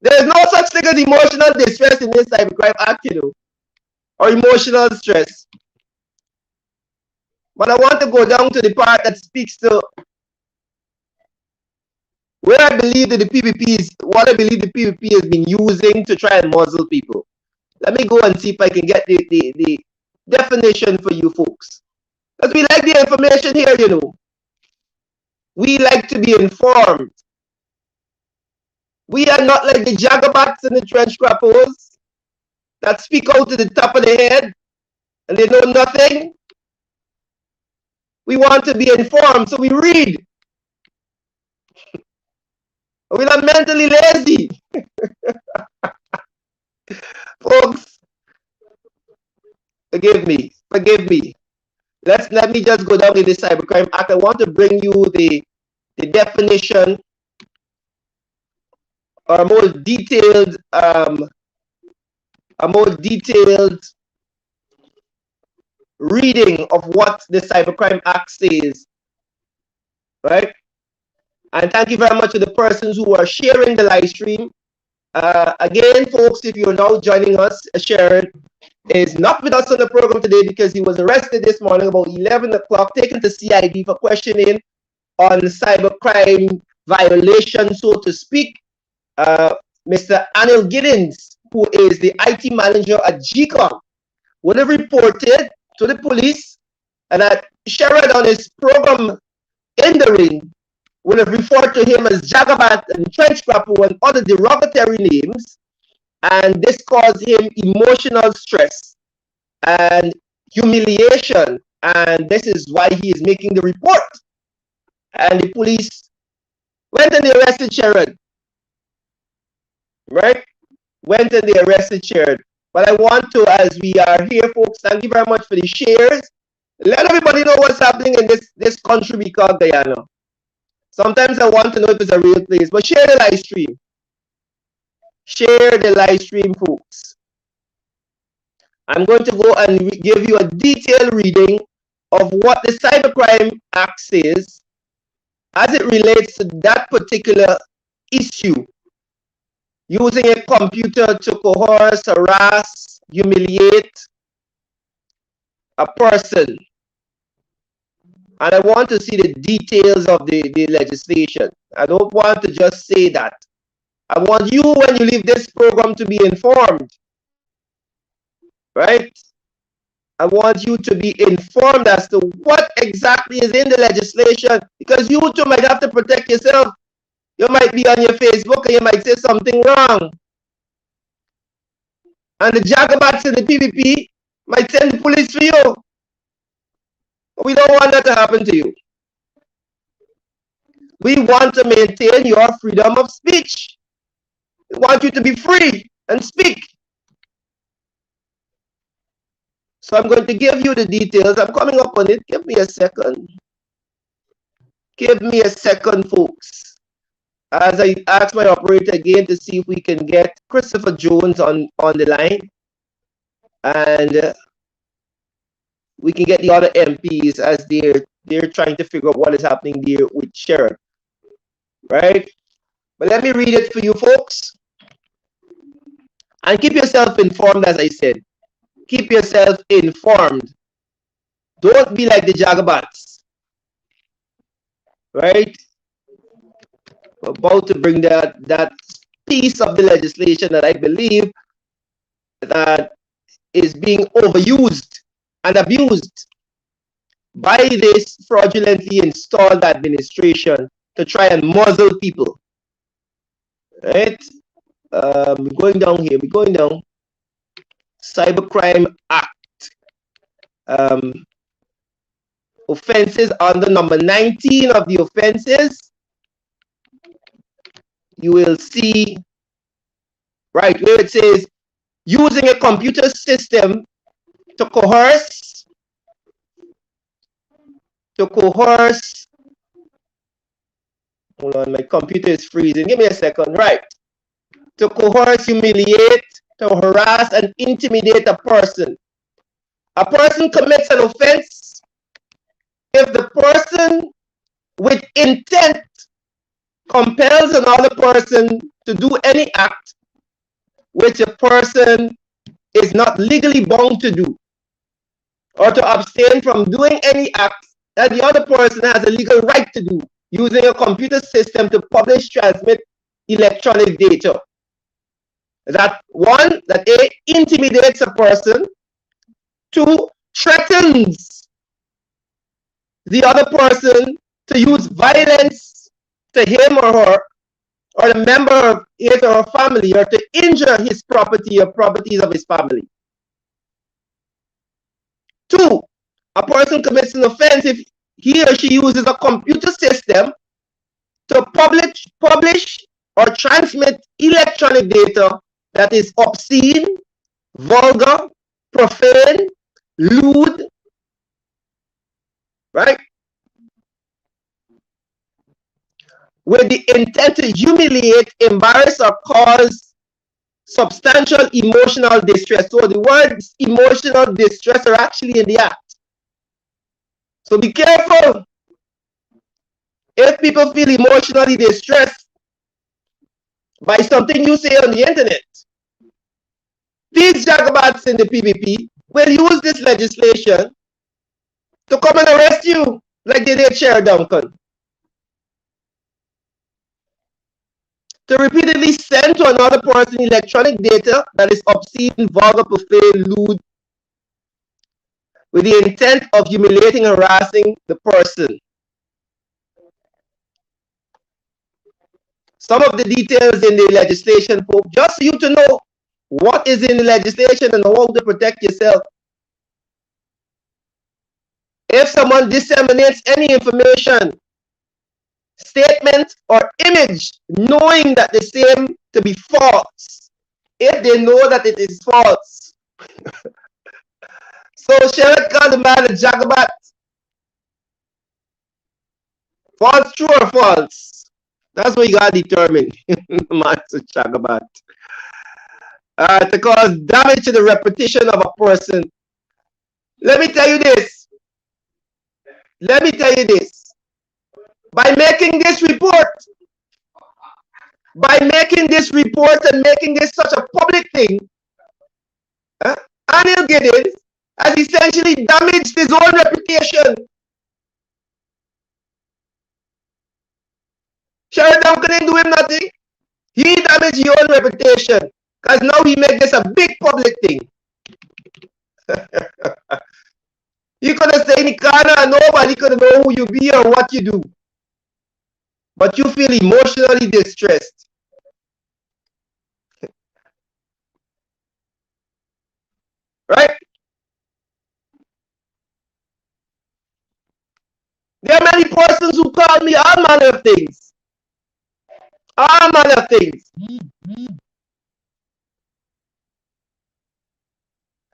There is no such thing as emotional distress in this Cybercrime Act, you know, or emotional stress. But I want to go down to the part that speaks to where I believe that what I believe the PPP has been using to try and muzzle people. Let me go and see if I can get the definition for you folks. Because we like the information here, you know. We like to be informed. We are not like the jagabats and the trench crappers that speak out to the top of their head and they know nothing. We want to be informed, so we read. We're not mentally lazy. Folks, forgive me. Let me just go down in the Cybercrime Act. I want to bring you the definition or a more detailed reading of what the Cybercrime Act says. Right? And thank you very much to the persons who are sharing the live stream. Again, folks, if you're now joining us, Sharon is not with us on the program today because he was arrested this morning about 11 o'clock, taken to CID for questioning on cybercrime violation, so to speak. Mr. Anil Giddens, who is the IT manager at GCOM, would have reported to the police, and that Sharon on his program in the ring would have referred to him as Jagabat and Trench Crapper and other derogatory names, and this caused him emotional stress and humiliation, and this is why he is making the report. And the police went and they arrested Sharon, right? Went and they arrested Sharon. But I want to, as we are here, folks, thank you very much for the shares. Let everybody know what's happening in this country we call Guyana. Sometimes I want to know if it's a real place, but share the live stream. Share the live stream, folks. I'm going to go and give you a detailed reading of what the Cybercrime Act says as it relates to that particular issue. Using a computer to coerce, harass, humiliate, a person, and I want to see the details of the legislation. I don't want to just say that. I want you, when you leave this program, to be informed, right? I want you to be informed as to what exactly is in the legislation, because you too might have to protect yourself. You might be on your Facebook and you might say something wrong. And the jagabats in the PPP might send the police for you. We don't want that to happen to you. We want to maintain your freedom of speech. We want you to be free and speak. So I'm going to give you the details. I'm coming up on it. Give me a second. Give me a second, folks, as I ask my operator again to see if we can get Christopher Jones on the line. And we can get the other MPs as they're trying to figure out what is happening there with Sharon. Right? But let me read it for you, folks. And keep yourself informed, as I said. Keep yourself informed. Don't be like the Jagabats. Right? We're about to bring that piece of the legislation that I believe that is being overused and abused by this fraudulently installed administration to try and muzzle people. Right? We're going down here. We're going down. Cybercrime Act. Offenses under number 19 of the offenses. You will see right where it says using a computer system to coerce. Hold on, my computer is freezing. Give me a second. Right. To coerce, humiliate, to harass and intimidate a person. A person commits an offense if the person with intent compels another person to do any act which a person is not legally bound to do, or to abstain from doing any act that the other person has a legal right to do, using a computer system to publish, transmit electronic data. That one, that A, intimidates a person. Two, threatens the other person to use violence to him or her, or a member of his or her family, or to injure his property or properties of his family. Two, a person commits an offense if he or she uses a computer system to publish or transmit electronic data that is obscene, vulgar, profane, lewd, right? With the intent to humiliate, embarrass, or cause substantial emotional distress. So the words emotional distress are actually in the act. So be careful. If people feel emotionally distressed by something you say on the internet, these jagabats in the PVP will use this legislation to come and arrest you like they did Sheriff Duncan. To repeatedly send to another person electronic data that is obscene, vulgar, profane, lewd, with the intent of humiliating and harassing the person. Some of the details in the legislation, folks, just for you to know what is in the legislation and how to protect yourself. If someone disseminates any information, statement, or image, knowing that the same to be false, if they know that it is false. So Sheriff called the man a jagabat. False, true or false? That's what you gotta determine. The man's a jagabat. To cause damage to the reputation of a person. Let me tell you this. By making this report and making this such a public thing, Anil Giddens has essentially damaged his own reputation. Sheridan couldn't do him nothing. He damaged his own reputation because now he made this a big public thing. You could have stayed in the corner and nobody could know who you be or what you do. But you feel emotionally distressed. Right? There are many persons who call me all manner of things. All manner of things.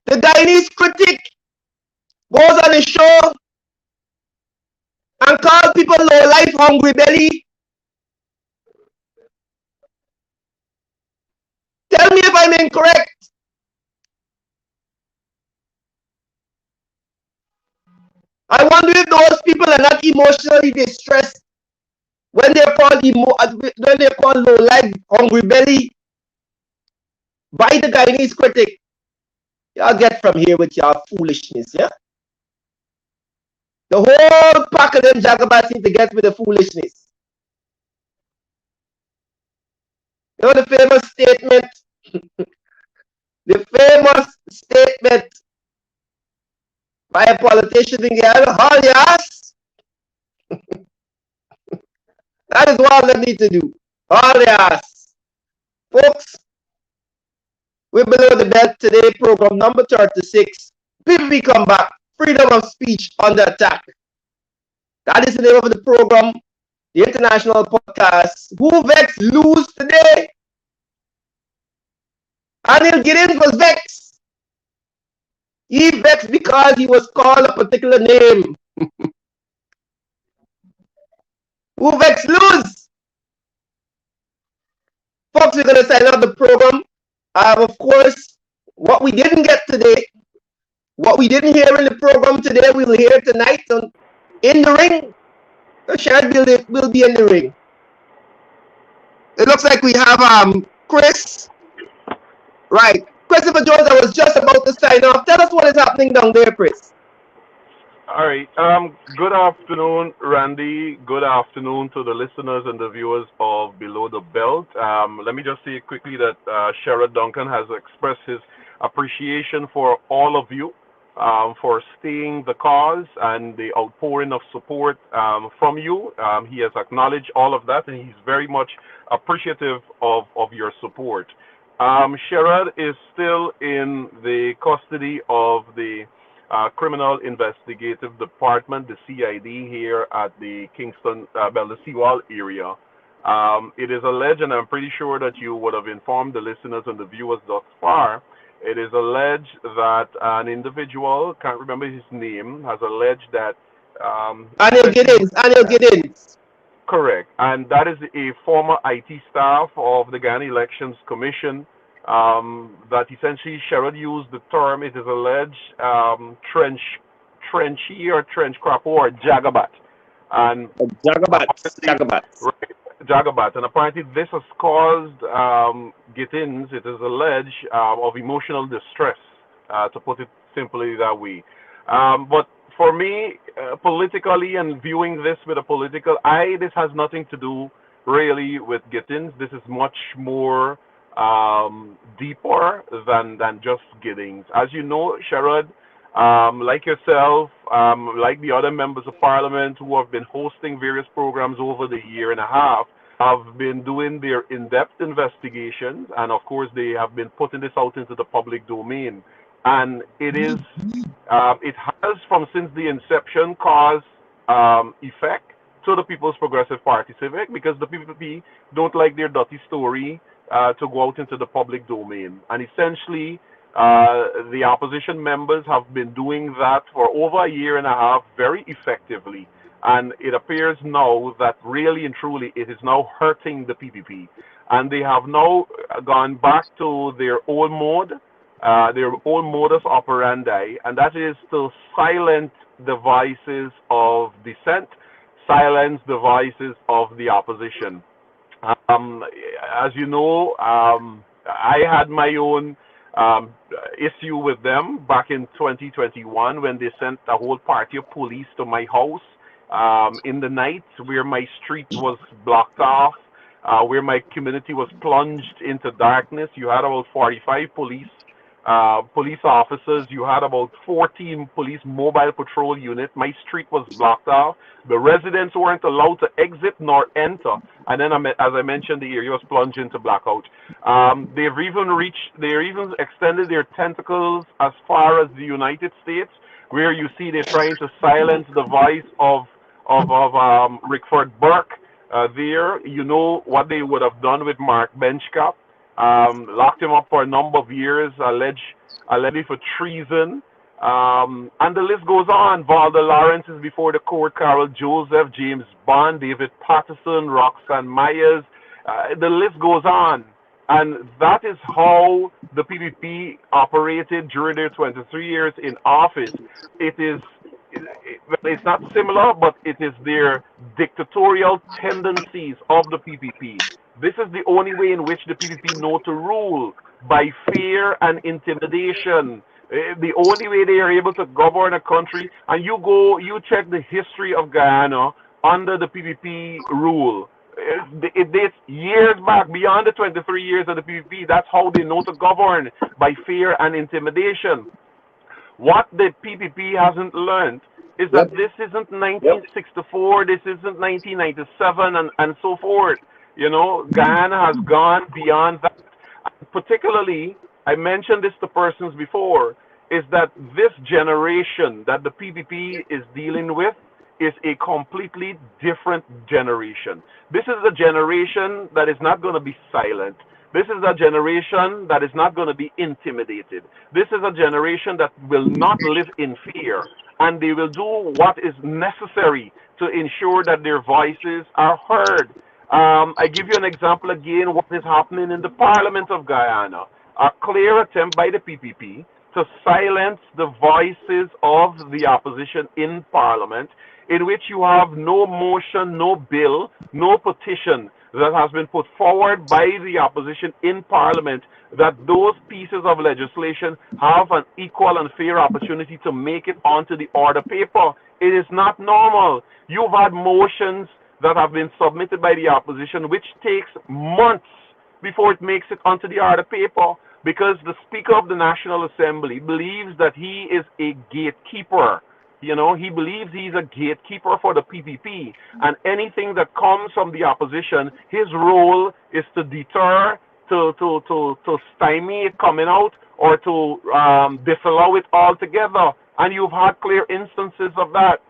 The Guyanese critic goes on a show and calls people low life, hungry belly. Tell me if I'm incorrect. I wonder if those people are not emotionally distressed when they're called low life, hungry belly by the Guyanese critic. Y'all get from here with your foolishness, yeah? The whole pack of them jagabats need to get with the foolishness. You know the famous statement by a politician in the haul your ass. That is what they need to do. Haul your ass. Folks, we're below the belt today, program number 36. PPP come back. Freedom of speech under attack. That is the name of the program, the international podcast. Who Vex lose today? Anil Girin was vexed. He vexed because he was called a particular name. Who Vex lose? Folks, we're going to sign out the program. Of course, what we didn't get today, what we didn't hear in the program today, we'll hear tonight in the ring. Shad will be in the ring. It looks like we have Chris. Right. Christopher Jones, I was just about to sign off. Tell us what is happening down there, Chris. All right. Good afternoon, Randy. Good afternoon to the listeners and the viewers of Below the Belt. Let me just say quickly that Sherrod Duncan has expressed his appreciation for all of you for staying the cause and the outpouring of support from you. He has acknowledged all of that, and he's very much appreciative of your support. Sherrod is still in the custody of the Criminal Investigative Department, the CID, here at the Kingston, the Seawall area. It is alleged, and I'm pretty sure that you would have informed the listeners and the viewers thus far, it is alleged that an individual, can't remember his name, has alleged that Anil Giddens. Correct. And that is a former IT staff of the Ghana Elections Commission that essentially Sherrod used the term, it is alleged, trenchy or trench crop or jagabat. And Jagabats. right, jagabat. And apparently this has caused Gittins, it is alleged, of emotional distress, to put it simply that way. But for me, politically and viewing this with a political eye, this has nothing to do really with Gittins. This is much more deeper than just Giddings. As you know, Sherrod, like yourself, like the other members of parliament who have been hosting various programs over the year and a half, have been doing their in-depth investigations, and of course they have been putting this out into the public domain. And it has, from since the inception, caused effect to the People's Progressive Party Civic, because the PPP don't like their dirty story to go out into the public domain. And essentially, the opposition members have been doing that for over a year and a half very effectively. And it appears now that really and truly it is now hurting the PPP. And they have now gone back to their old mode, their old modus operandi, and that is to silence the voices of dissent, silence the voices of the opposition. As you know, I had my own issue with them back in 2021 when they sent a whole party of police to my house in the night, where my street was blocked off, where my community was plunged into darkness. You had about 45 police officers. You had about 14 police mobile patrol units. My street was blocked off. The residents weren't allowed to exit nor enter. And then, as I mentioned, the area was plunged into blackout. They've even extended their tentacles as far as the United States, where you see they're trying to silence the voice of Rickford Burke. There, you know what they would have done with Mark Benchcap. Locked him up for a number of years, allegedly for treason. And the list goes on. Valda Lawrence is before the court, Carol Joseph, James Bond, David Patterson, Roxanne Myers. The list goes on. And that is how the PPP operated during their 23 years in office. It's not similar, but it is their dictatorial tendencies of the PPP. This is the only way in which the PPP know to rule, by fear and intimidation. The only way they are able to govern a country, and you check the history of Guyana under the PPP rule. It dates years back, beyond the 23 years of the PPP. That's how they know to govern, by fear and intimidation. What the PPP hasn't learned is that this isn't 1964, this isn't 1997, and so forth. You know, Guyana has gone beyond that. Particularly, I mentioned this to persons before, is that this generation that the PPP is dealing with is a completely different generation. This is a generation that is not going to be silent. This is a generation that is not going to be intimidated. This is a generation that will not live in fear, and they will do what is necessary to ensure that their voices are heard. I give you an example again, what is happening in the Parliament of Guyana. A clear attempt by the PPP to silence the voices of the opposition in Parliament, in which you have no motion, no bill, no petition that has been put forward by the opposition in Parliament, that those pieces of legislation have an equal and fair opportunity to make it onto the order paper. It is not normal. You've had motions that have been submitted by the opposition, which takes months before it makes it onto the order paper, because the Speaker of the National Assembly believes that he is a gatekeeper. You know, he believes he's a gatekeeper for the PPP, and anything that comes from the opposition, his role is to deter, to stymie it coming out, or to disallow it altogether. And you've had clear instances of that.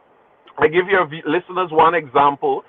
I give your listeners one example.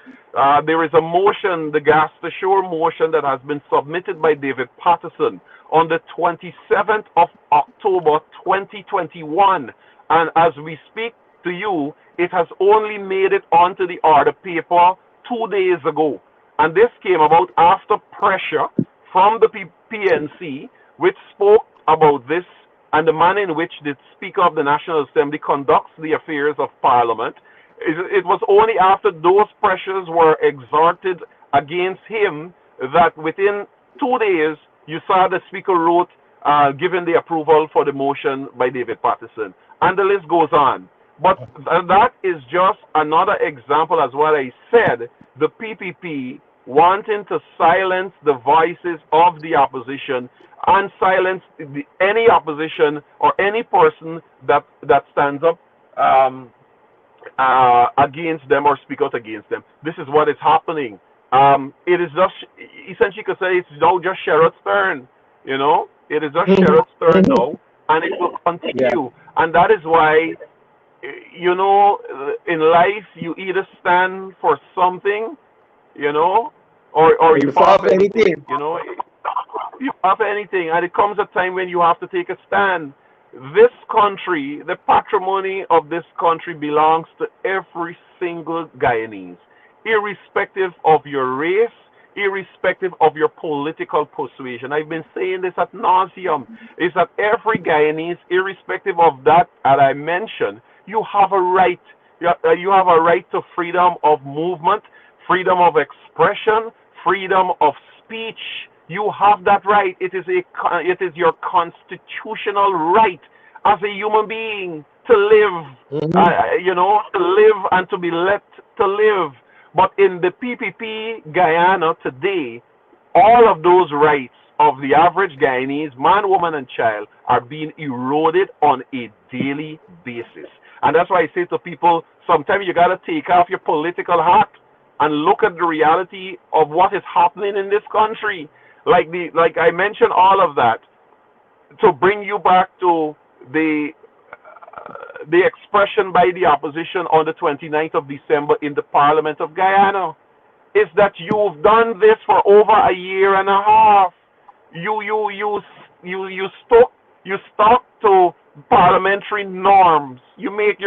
There is a motion, the gas to shore motion, that has been submitted by David Patterson on the 27th of October 2021. And as we speak to you, it has only made it onto the order paper 2 days ago. And this came about after pressure from the PNC, which spoke about this and the manner in which the Speaker of the National Assembly conducts the affairs of Parliament. It was only after those pressures were exerted against him that within 2 days you saw the Speaker wrote giving the approval for the motion by David Patterson. And the list goes on. But that is just another example, as what I said, the PPP wanting to silence the voices of the opposition and silence any opposition or any person that stands up against them or speak out against them. This is what is happening. It is just, essentially, you could say it's now just Sherrod's turn. You know, it is just Sherrod's turn now, and it will continue. And that is why, you know, in life you either stand for something, you know, or you fall for anything. You know, you fall for anything, and it comes a time when you have to take a stand. This country, the patrimony of this country, belongs to every single Guyanese, irrespective of your race, irrespective of your political persuasion. I've been saying this ad nauseum, is that every Guyanese, irrespective of that I mentioned, you have a right. You have a right to freedom of movement, freedom of expression, freedom of speech. You have that right. It is your constitutional right as a human being to live, Mm-hmm. to live and to be let to live. But in the PPP Guyana today, all of those rights of the average Guyanese, man, woman, and child, are being eroded on a daily basis. And that's why I say to people, sometimes you got to take off your political hat and look at the reality of what is happening in this country. Like I mentioned all of that to bring you back to the the expression by the opposition on the 29th of December in the Parliament of Guyana is that you've done this for over a year and a half. You stuck to parliamentary norms. You make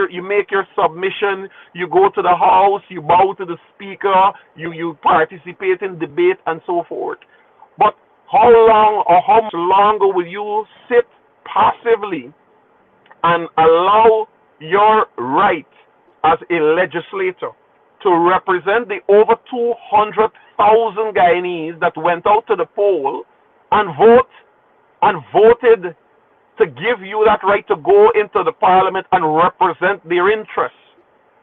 your submission. You go to the House. You bow to the Speaker. You participate in debate and so forth. But how long or how much longer will you sit passively and allow your right as a legislator to represent the over 200,000 Guyanese that went out to the poll and voted to give you that right to go into the parliament and represent their interests.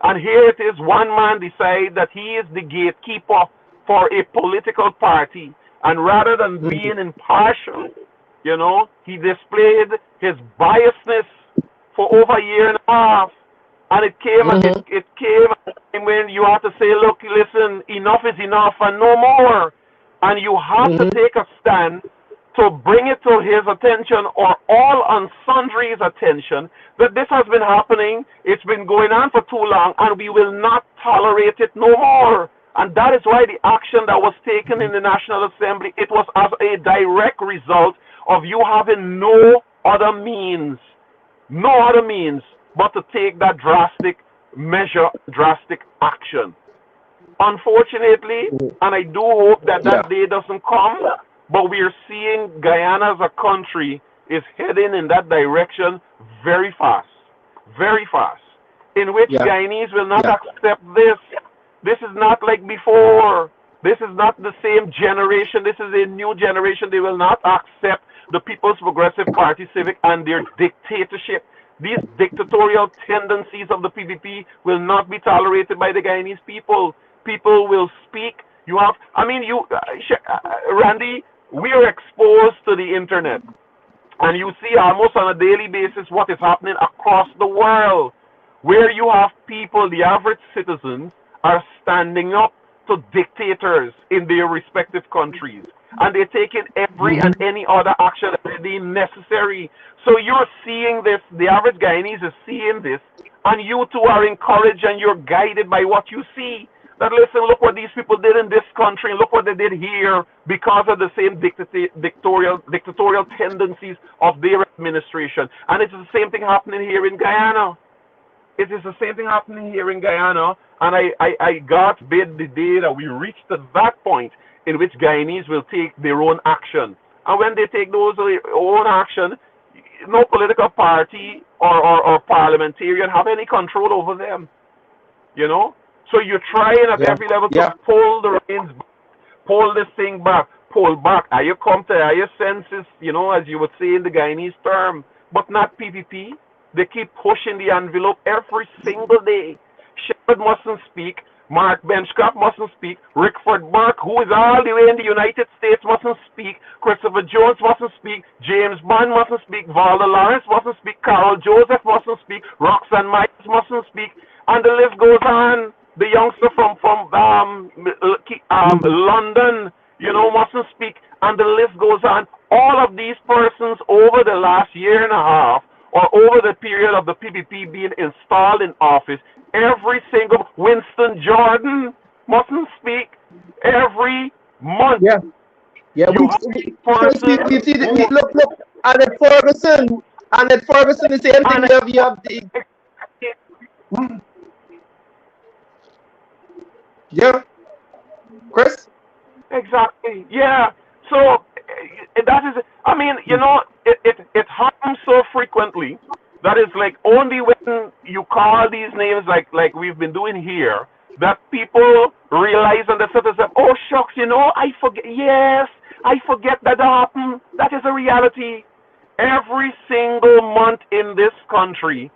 And here it is, one man decide that he is the gatekeeper for a political party, and rather than being impartial, he displayed his biasness for over a year and a half. And it came Mm-hmm. it came a time when you have to say, look, listen, enough is enough and no more. And you have to Mm-hmm. take a stand to bring it to his attention or all and sundry's attention that this has been happening, it's been going on for too long, and we will not tolerate it no more. And that is why the action that was taken in the National Assembly, it was as a direct result of you having no other means but to take that drastic measure, drastic action. Unfortunately, and I do hope that Yeah. that day doesn't come, but we are seeing Guyana as a country is heading in that direction very fast, in which Yeah. Guyanese will not Yeah. accept this. This is not like before. This is not the same generation. This is a new generation. They will not accept the People's Progressive Party Civic and their dictatorship. These dictatorial tendencies of the PPP will not be tolerated by the Guyanese people. People will speak. Randy, we are exposed to the internet, and you see almost on a daily basis what is happening across the world, where you have people, the average citizens, are standing up to dictators in their respective countries, and they're taking every and Mm-hmm. any other action that they deem necessary. So you're seeing this, the average Guyanese is seeing this, and you too are encouraged and you're guided by what you see. That, listen, look what these people did in this country, and look what they did here because of the same dictatorial tendencies of their administration. And it's the same thing happening here in Guyana. It is the same thing happening here in Guyana, and I God bid the day that we reach to that point in which Guyanese will take their own action. And when they take those own action, no political party or parliamentarian have any control over them, you know? So you're trying at Yeah. every level to Yeah. pull the reins, pull this thing back, pull back. Are you come to are your senses, as you would say in the Guyanese term, but not PPP. They keep pushing the envelope every single day. Shepard mustn't speak. Mark Benchcraft mustn't speak. Rickford Burke, who is all the way in the United States, mustn't speak. Christopher Jones mustn't speak. James Bond mustn't speak. Valda Lawrence mustn't speak. Carol Joseph mustn't speak. Roxanne Myers mustn't speak. And the list goes on. The youngster from Mm-hmm. London, mustn't speak. And the list goes on. All of these persons over the last year and a half, or over the period of the PPP being installed in office, every single Winston Jordan mustn't speak every month. Yeah. Yeah. You have these Chris, persons we see that. who Look. And at Ferguson, the same thing. and You have the. Yeah. Chris. exactly, yeah. So that is, I mean, it happens so frequently that it's like only when you call these names like we've been doing here that people realize and they sort of say, oh shucks, I forget. Yes, I forget that happened. That is a reality. Every single month in this country,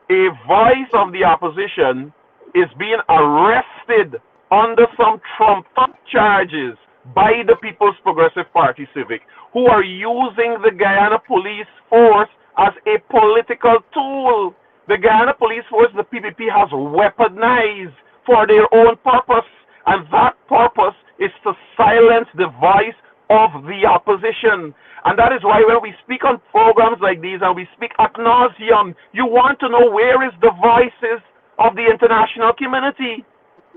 a voice of the opposition is being arrested under some trumped up charges by the People's Progressive Party Civic, who are using the Guyana police force as a political tool. The Guyana police force, the PPP, has weaponized for their own purpose, and that purpose is to silence the voice of the opposition. And that is why when we speak on programs like these and we speak ad nauseum, you want to know where is the voices of the international community?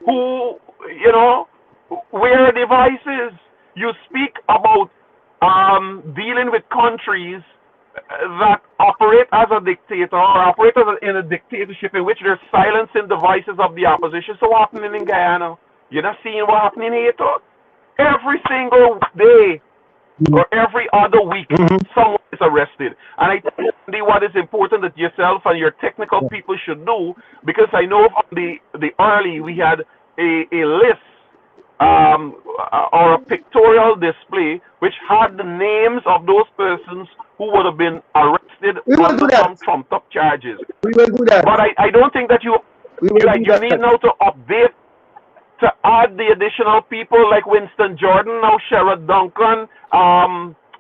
Who, you know, where are the voices? You speak about dealing with countries that operate as a dictator or operate as in a dictatorship in which they're silencing the voices of the opposition. So what's happening in Guyana? You're not seeing what happening in Haiti? Every single day or every other week, someone is arrested. And I think what is important that yourself and your technical people should do, because I know from the early we had a list or a pictorial display which had the names of those persons who would have been arrested under some trumped up charges. We will do that. But I don't think that you need now to update, to add the additional people like Winston Jordan, now Sherrod Duncan,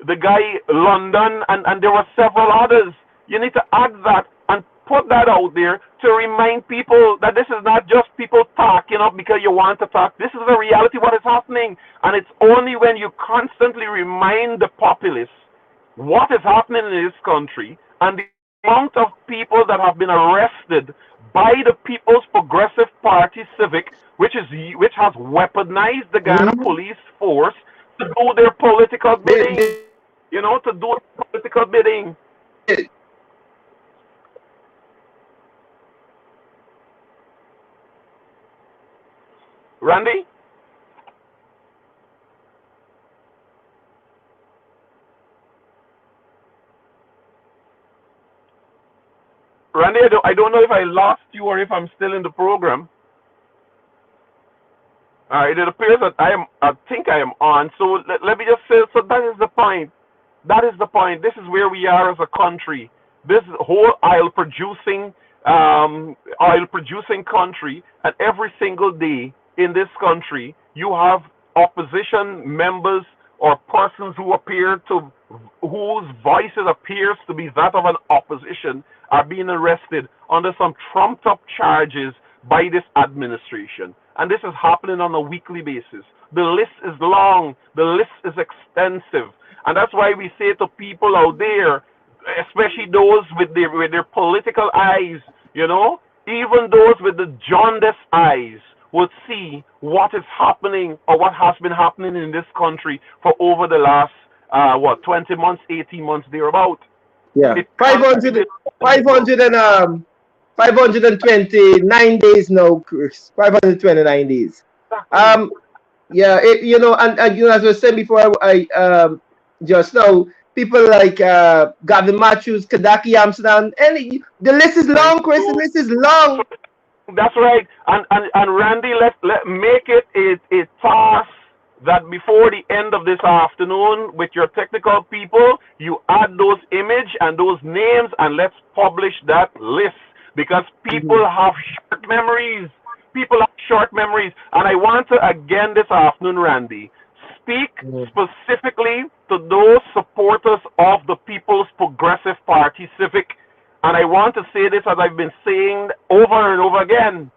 the guy London, and there were several others. You need to add that and put that out there to remind people that this is not just people talking up because you want to talk. This is the reality what is happening. And it's only when you constantly remind the populace what is happening in this country and the amount of people that have been arrested by the People's Progressive Party Civic, which has weaponized the Ghana police force to do their political bidding. You know, to do political bidding. Randy? Randy, I don't know if I lost you or if I'm still in the program. It appears that I think I am on. So let me just say, so that is the point. That is the point. This is where we are as a country. This whole oil producing country, and every single day in this country, you have opposition members or persons whose voices appears to be that of an opposition are being arrested under some trumped up charges by this administration. And this is happening on a weekly basis. The list is long, the list is extensive. And that's why we say to people out there, especially those with their political eyes, you know, even those with the jaundiced eyes would see what is happening or what has been happening in this country for over the last 20 months, 18 months, thereabout. Yeah, 529 days now, Chris. 529 days. Yeah, you know, and you know, as I was saying before, I just now, people like Gavin Matthews, Kadaki Amsterdam, and the list is long, Chris. The list is long. That's right. And Randy, let make it a task that before the end of this afternoon with your technical people, you add those images and those names and let's publish that list, because people have short memories. People have short memories. And I want to again this afternoon, Randy, speak specifically to those supporters of the People's Progressive Party Civic. And I want to say this as I've been saying over and over again.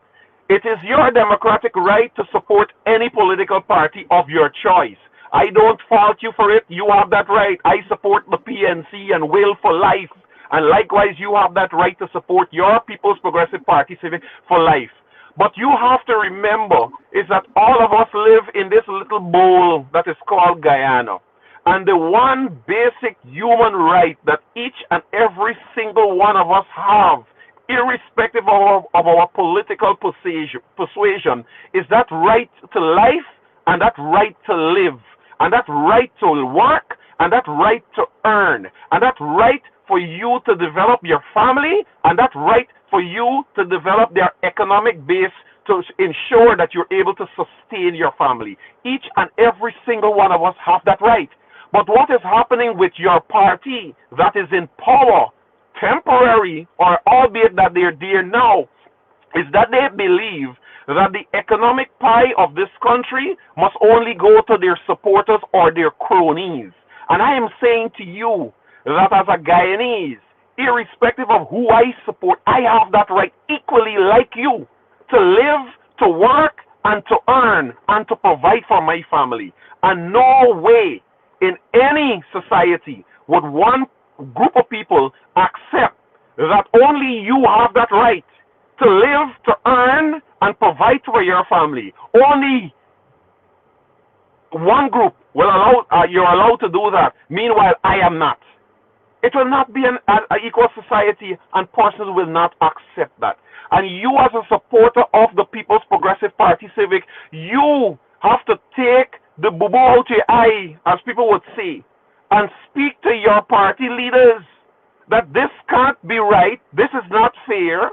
It is your democratic right to support any political party of your choice. I don't fault you for it. You have that right. I support the PNC and will for life. And likewise, you have that right to support your People's Progressive Party Civic for life. But you have to remember is that all of us live in this little bowl that is called Guyana. And the one basic human right that each and every single one of us have, irrespective of our political persuasion, is that right to life and that right to live and that right to work and that right to earn and that right for you to develop your family and that right for you to develop their economic base to ensure that you're able to sustain your family. Each and every single one of us have that right. But what is happening with your party that is in power, temporary, or albeit that they're there now, is that they believe that the economic pie of this country must only go to their supporters or their cronies. And I am saying to you that as a Guyanese, irrespective of who I support, I have that right equally like you to live, to work, and to earn, and to provide for my family. And no way in any society would one group of people accept that only you have that right to live, to earn, and provide for your family. Only one group will allow you're allowed to do that. Meanwhile, I am not. It will not be an equal society, and persons will not accept that. And you, as a supporter of the People's Progressive Party Civic, you have to take the boo-boo out your eye, as people would say, and speak to your party leaders that this can't be right, this is not fair,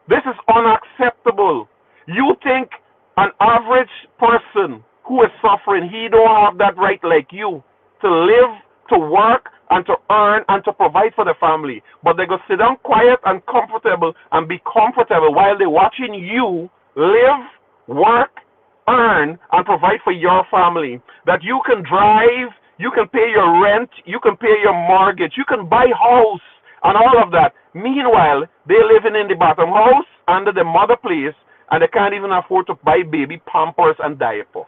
this is unacceptable. You think an average person who is suffering, he don't have that right like you to live, to work, and to earn, and to provide for the family. But they go sit down quiet and comfortable and be comfortable while they're watching you live, work, earn, and provide for your family. That you can drive, you can pay your rent, you can pay your mortgage, you can buy house, and all of that. Meanwhile, they're living in the bottom house under the mother place, and they can't even afford to buy baby pampers and diaper.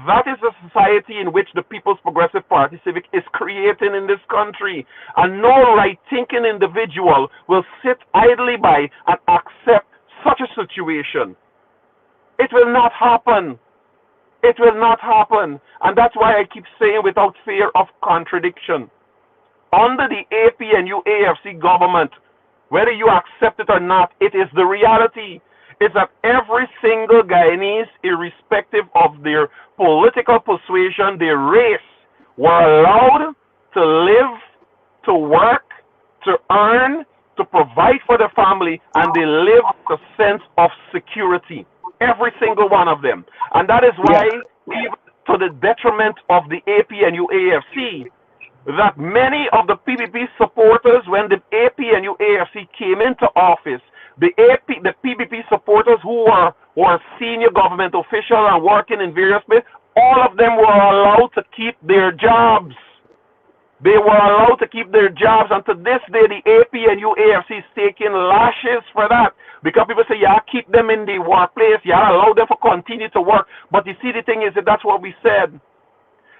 That is the society in which the People's Progressive Party Civic is creating in this country. And no right-thinking individual will sit idly by and accept such a situation. It will not happen. It will not happen. And that's why I keep saying without fear of contradiction. Under the APNU AFC government, whether you accept it or not, it is the reality. Is that every single Guyanese, irrespective of their political persuasion, their race, were allowed to live, to work, to earn, to provide for the family, and they live with a sense of security. Every single one of them. And that is why, even to the detriment of the APNU AFC, that many of the PPP supporters, when the APNU AFC came into office, the PPP supporters who were senior government officials and working in various places, all of them were allowed to keep their jobs. They were allowed to keep their jobs, and to this day, the APNU AFC is taking lashes for that. Because people say, yeah, keep them in the workplace, yeah, allow them to continue to work. But you see, the thing is that that's what we said,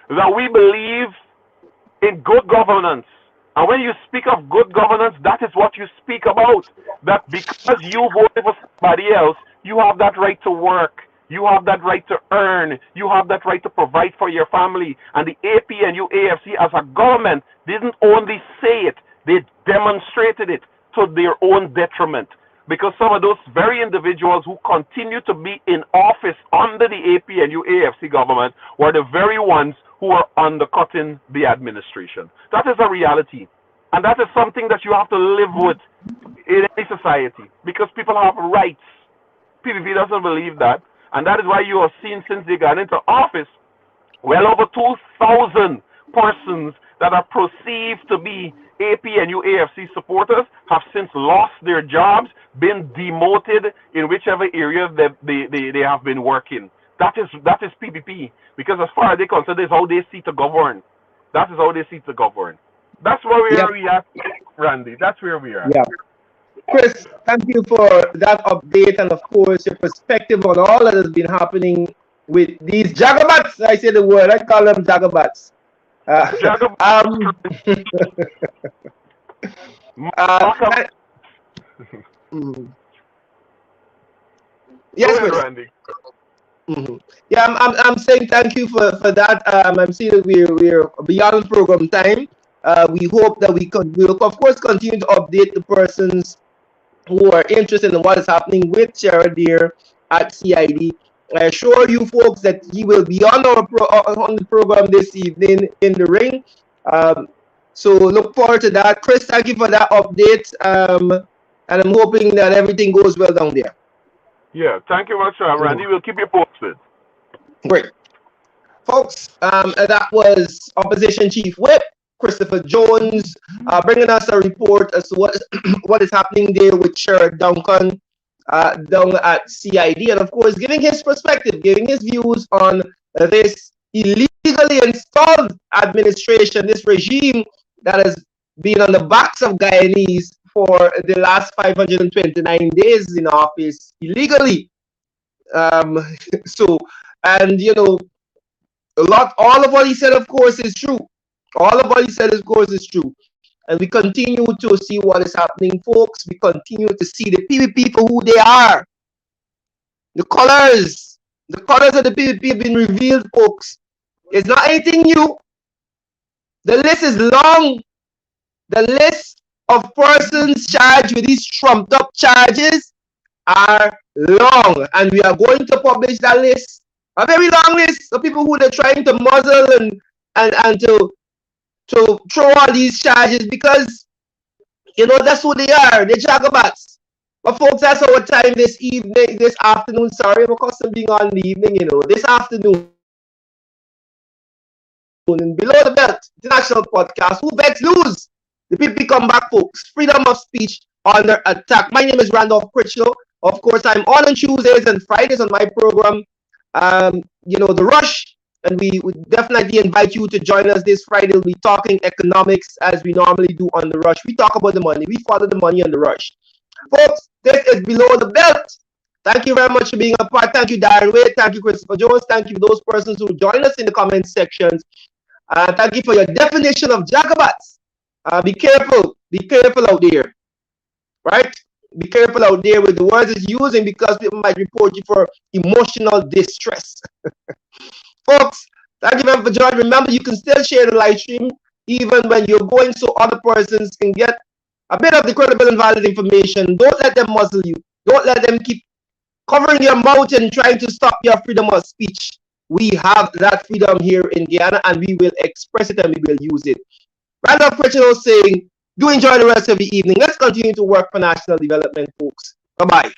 that we believe in good governance. And when you speak of good governance, that is what you speak about. That because you voted for somebody else, you have that right to work. You have that right to earn. You have that right to provide for your family. And the APNU AFC as a government didn't only say it, they demonstrated it to their own detriment. Because some of those very individuals who continue to be in office under the APNU AFC government were the very ones who are undercutting the administration. That is a reality. And that is something that you have to live with in any society. Because people have rights. PPP doesn't believe that. And that is why you have seen since they got into office, well over 2,000 persons that are perceived to be APNU AFC supporters have since lost their jobs, been demoted in whichever area they have been working. That is PPP. Because as far as they consider, is how they see to govern. That is how they see to govern. That's where we are, Randy. That's where we are. Yeah. Chris, thank you for that update and, of course, your perspective on all that has been happening with these jagabats. I say the word, I call them jagabats. Yes, Chris. Randy. Yeah, I'm saying thank you for that. I'm seeing that we're beyond program time. We hope that we'll of course continue to update the persons who are interested in what is happening with Sheriff Deer at CID. I assure you folks that he will be on on the program this evening in the ring. So look forward to that. Chris, thank you for that update. And I'm hoping that everything goes well down there. Yeah, thank you much, Mm, Randy. We'll keep you posted. great. Folks, that was Opposition Chief Whip Christopher Jones bringing us a report as to what is, what is happening there with Sheriff Duncan down at CID, and of course, giving his perspective, giving his views on this illegally installed administration, this regime that has been on the backs of Guyanese for the last 529 days in office illegally. Um, so, and all of what he said, of course, is true. All of what he said, of course, is true. And we continue to see what is happening, folks. We continue to see the PPP for who they are. The colors. The colors of the PPP have been revealed, folks. It's not anything new. The list is long. The list of persons charged with these trumped up charges are long. And we are going to publish that list. A very long list of people who they're trying to muzzle and to throw all these charges because that's who they are. They're jagabats. But folks, that's our time this afternoon. Sorry, I'm accustomed being on the evening, this afternoon. And Below the Belt, international podcast. Who bets lose? The people come back, folks. Freedom of speech under attack. My name is Randolph Critchlow. Of course, I'm on Tuesdays and Fridays on my program, The Rush. And we would definitely invite you to join us this Friday. We'll be talking economics as we normally do on The Rush. We talk about the money. We follow the money on The Rush. Folks, this is Below the Belt. Thank you very much for being a part. Thank you, Darren Wade. Thank you, Christopher Jones. Thank you, those persons who join us in the comment sections. Thank you for your definition of Jacobats. Be careful. Be careful out there. Right? Be careful out there with the words it's using because people might report you for emotional distress. Folks, thank you very much for joining. Remember, you can still share the live stream even when you're going so other persons can get a bit of the credible and valid information. Don't let them muzzle you. Don't let them keep covering your mouth and trying to stop your freedom of speech. We have that freedom here in Guyana and we will express it and we will use it. Randolph Pritchard saying, do enjoy the rest of the evening. Let's continue to work for national development, folks. Bye-bye.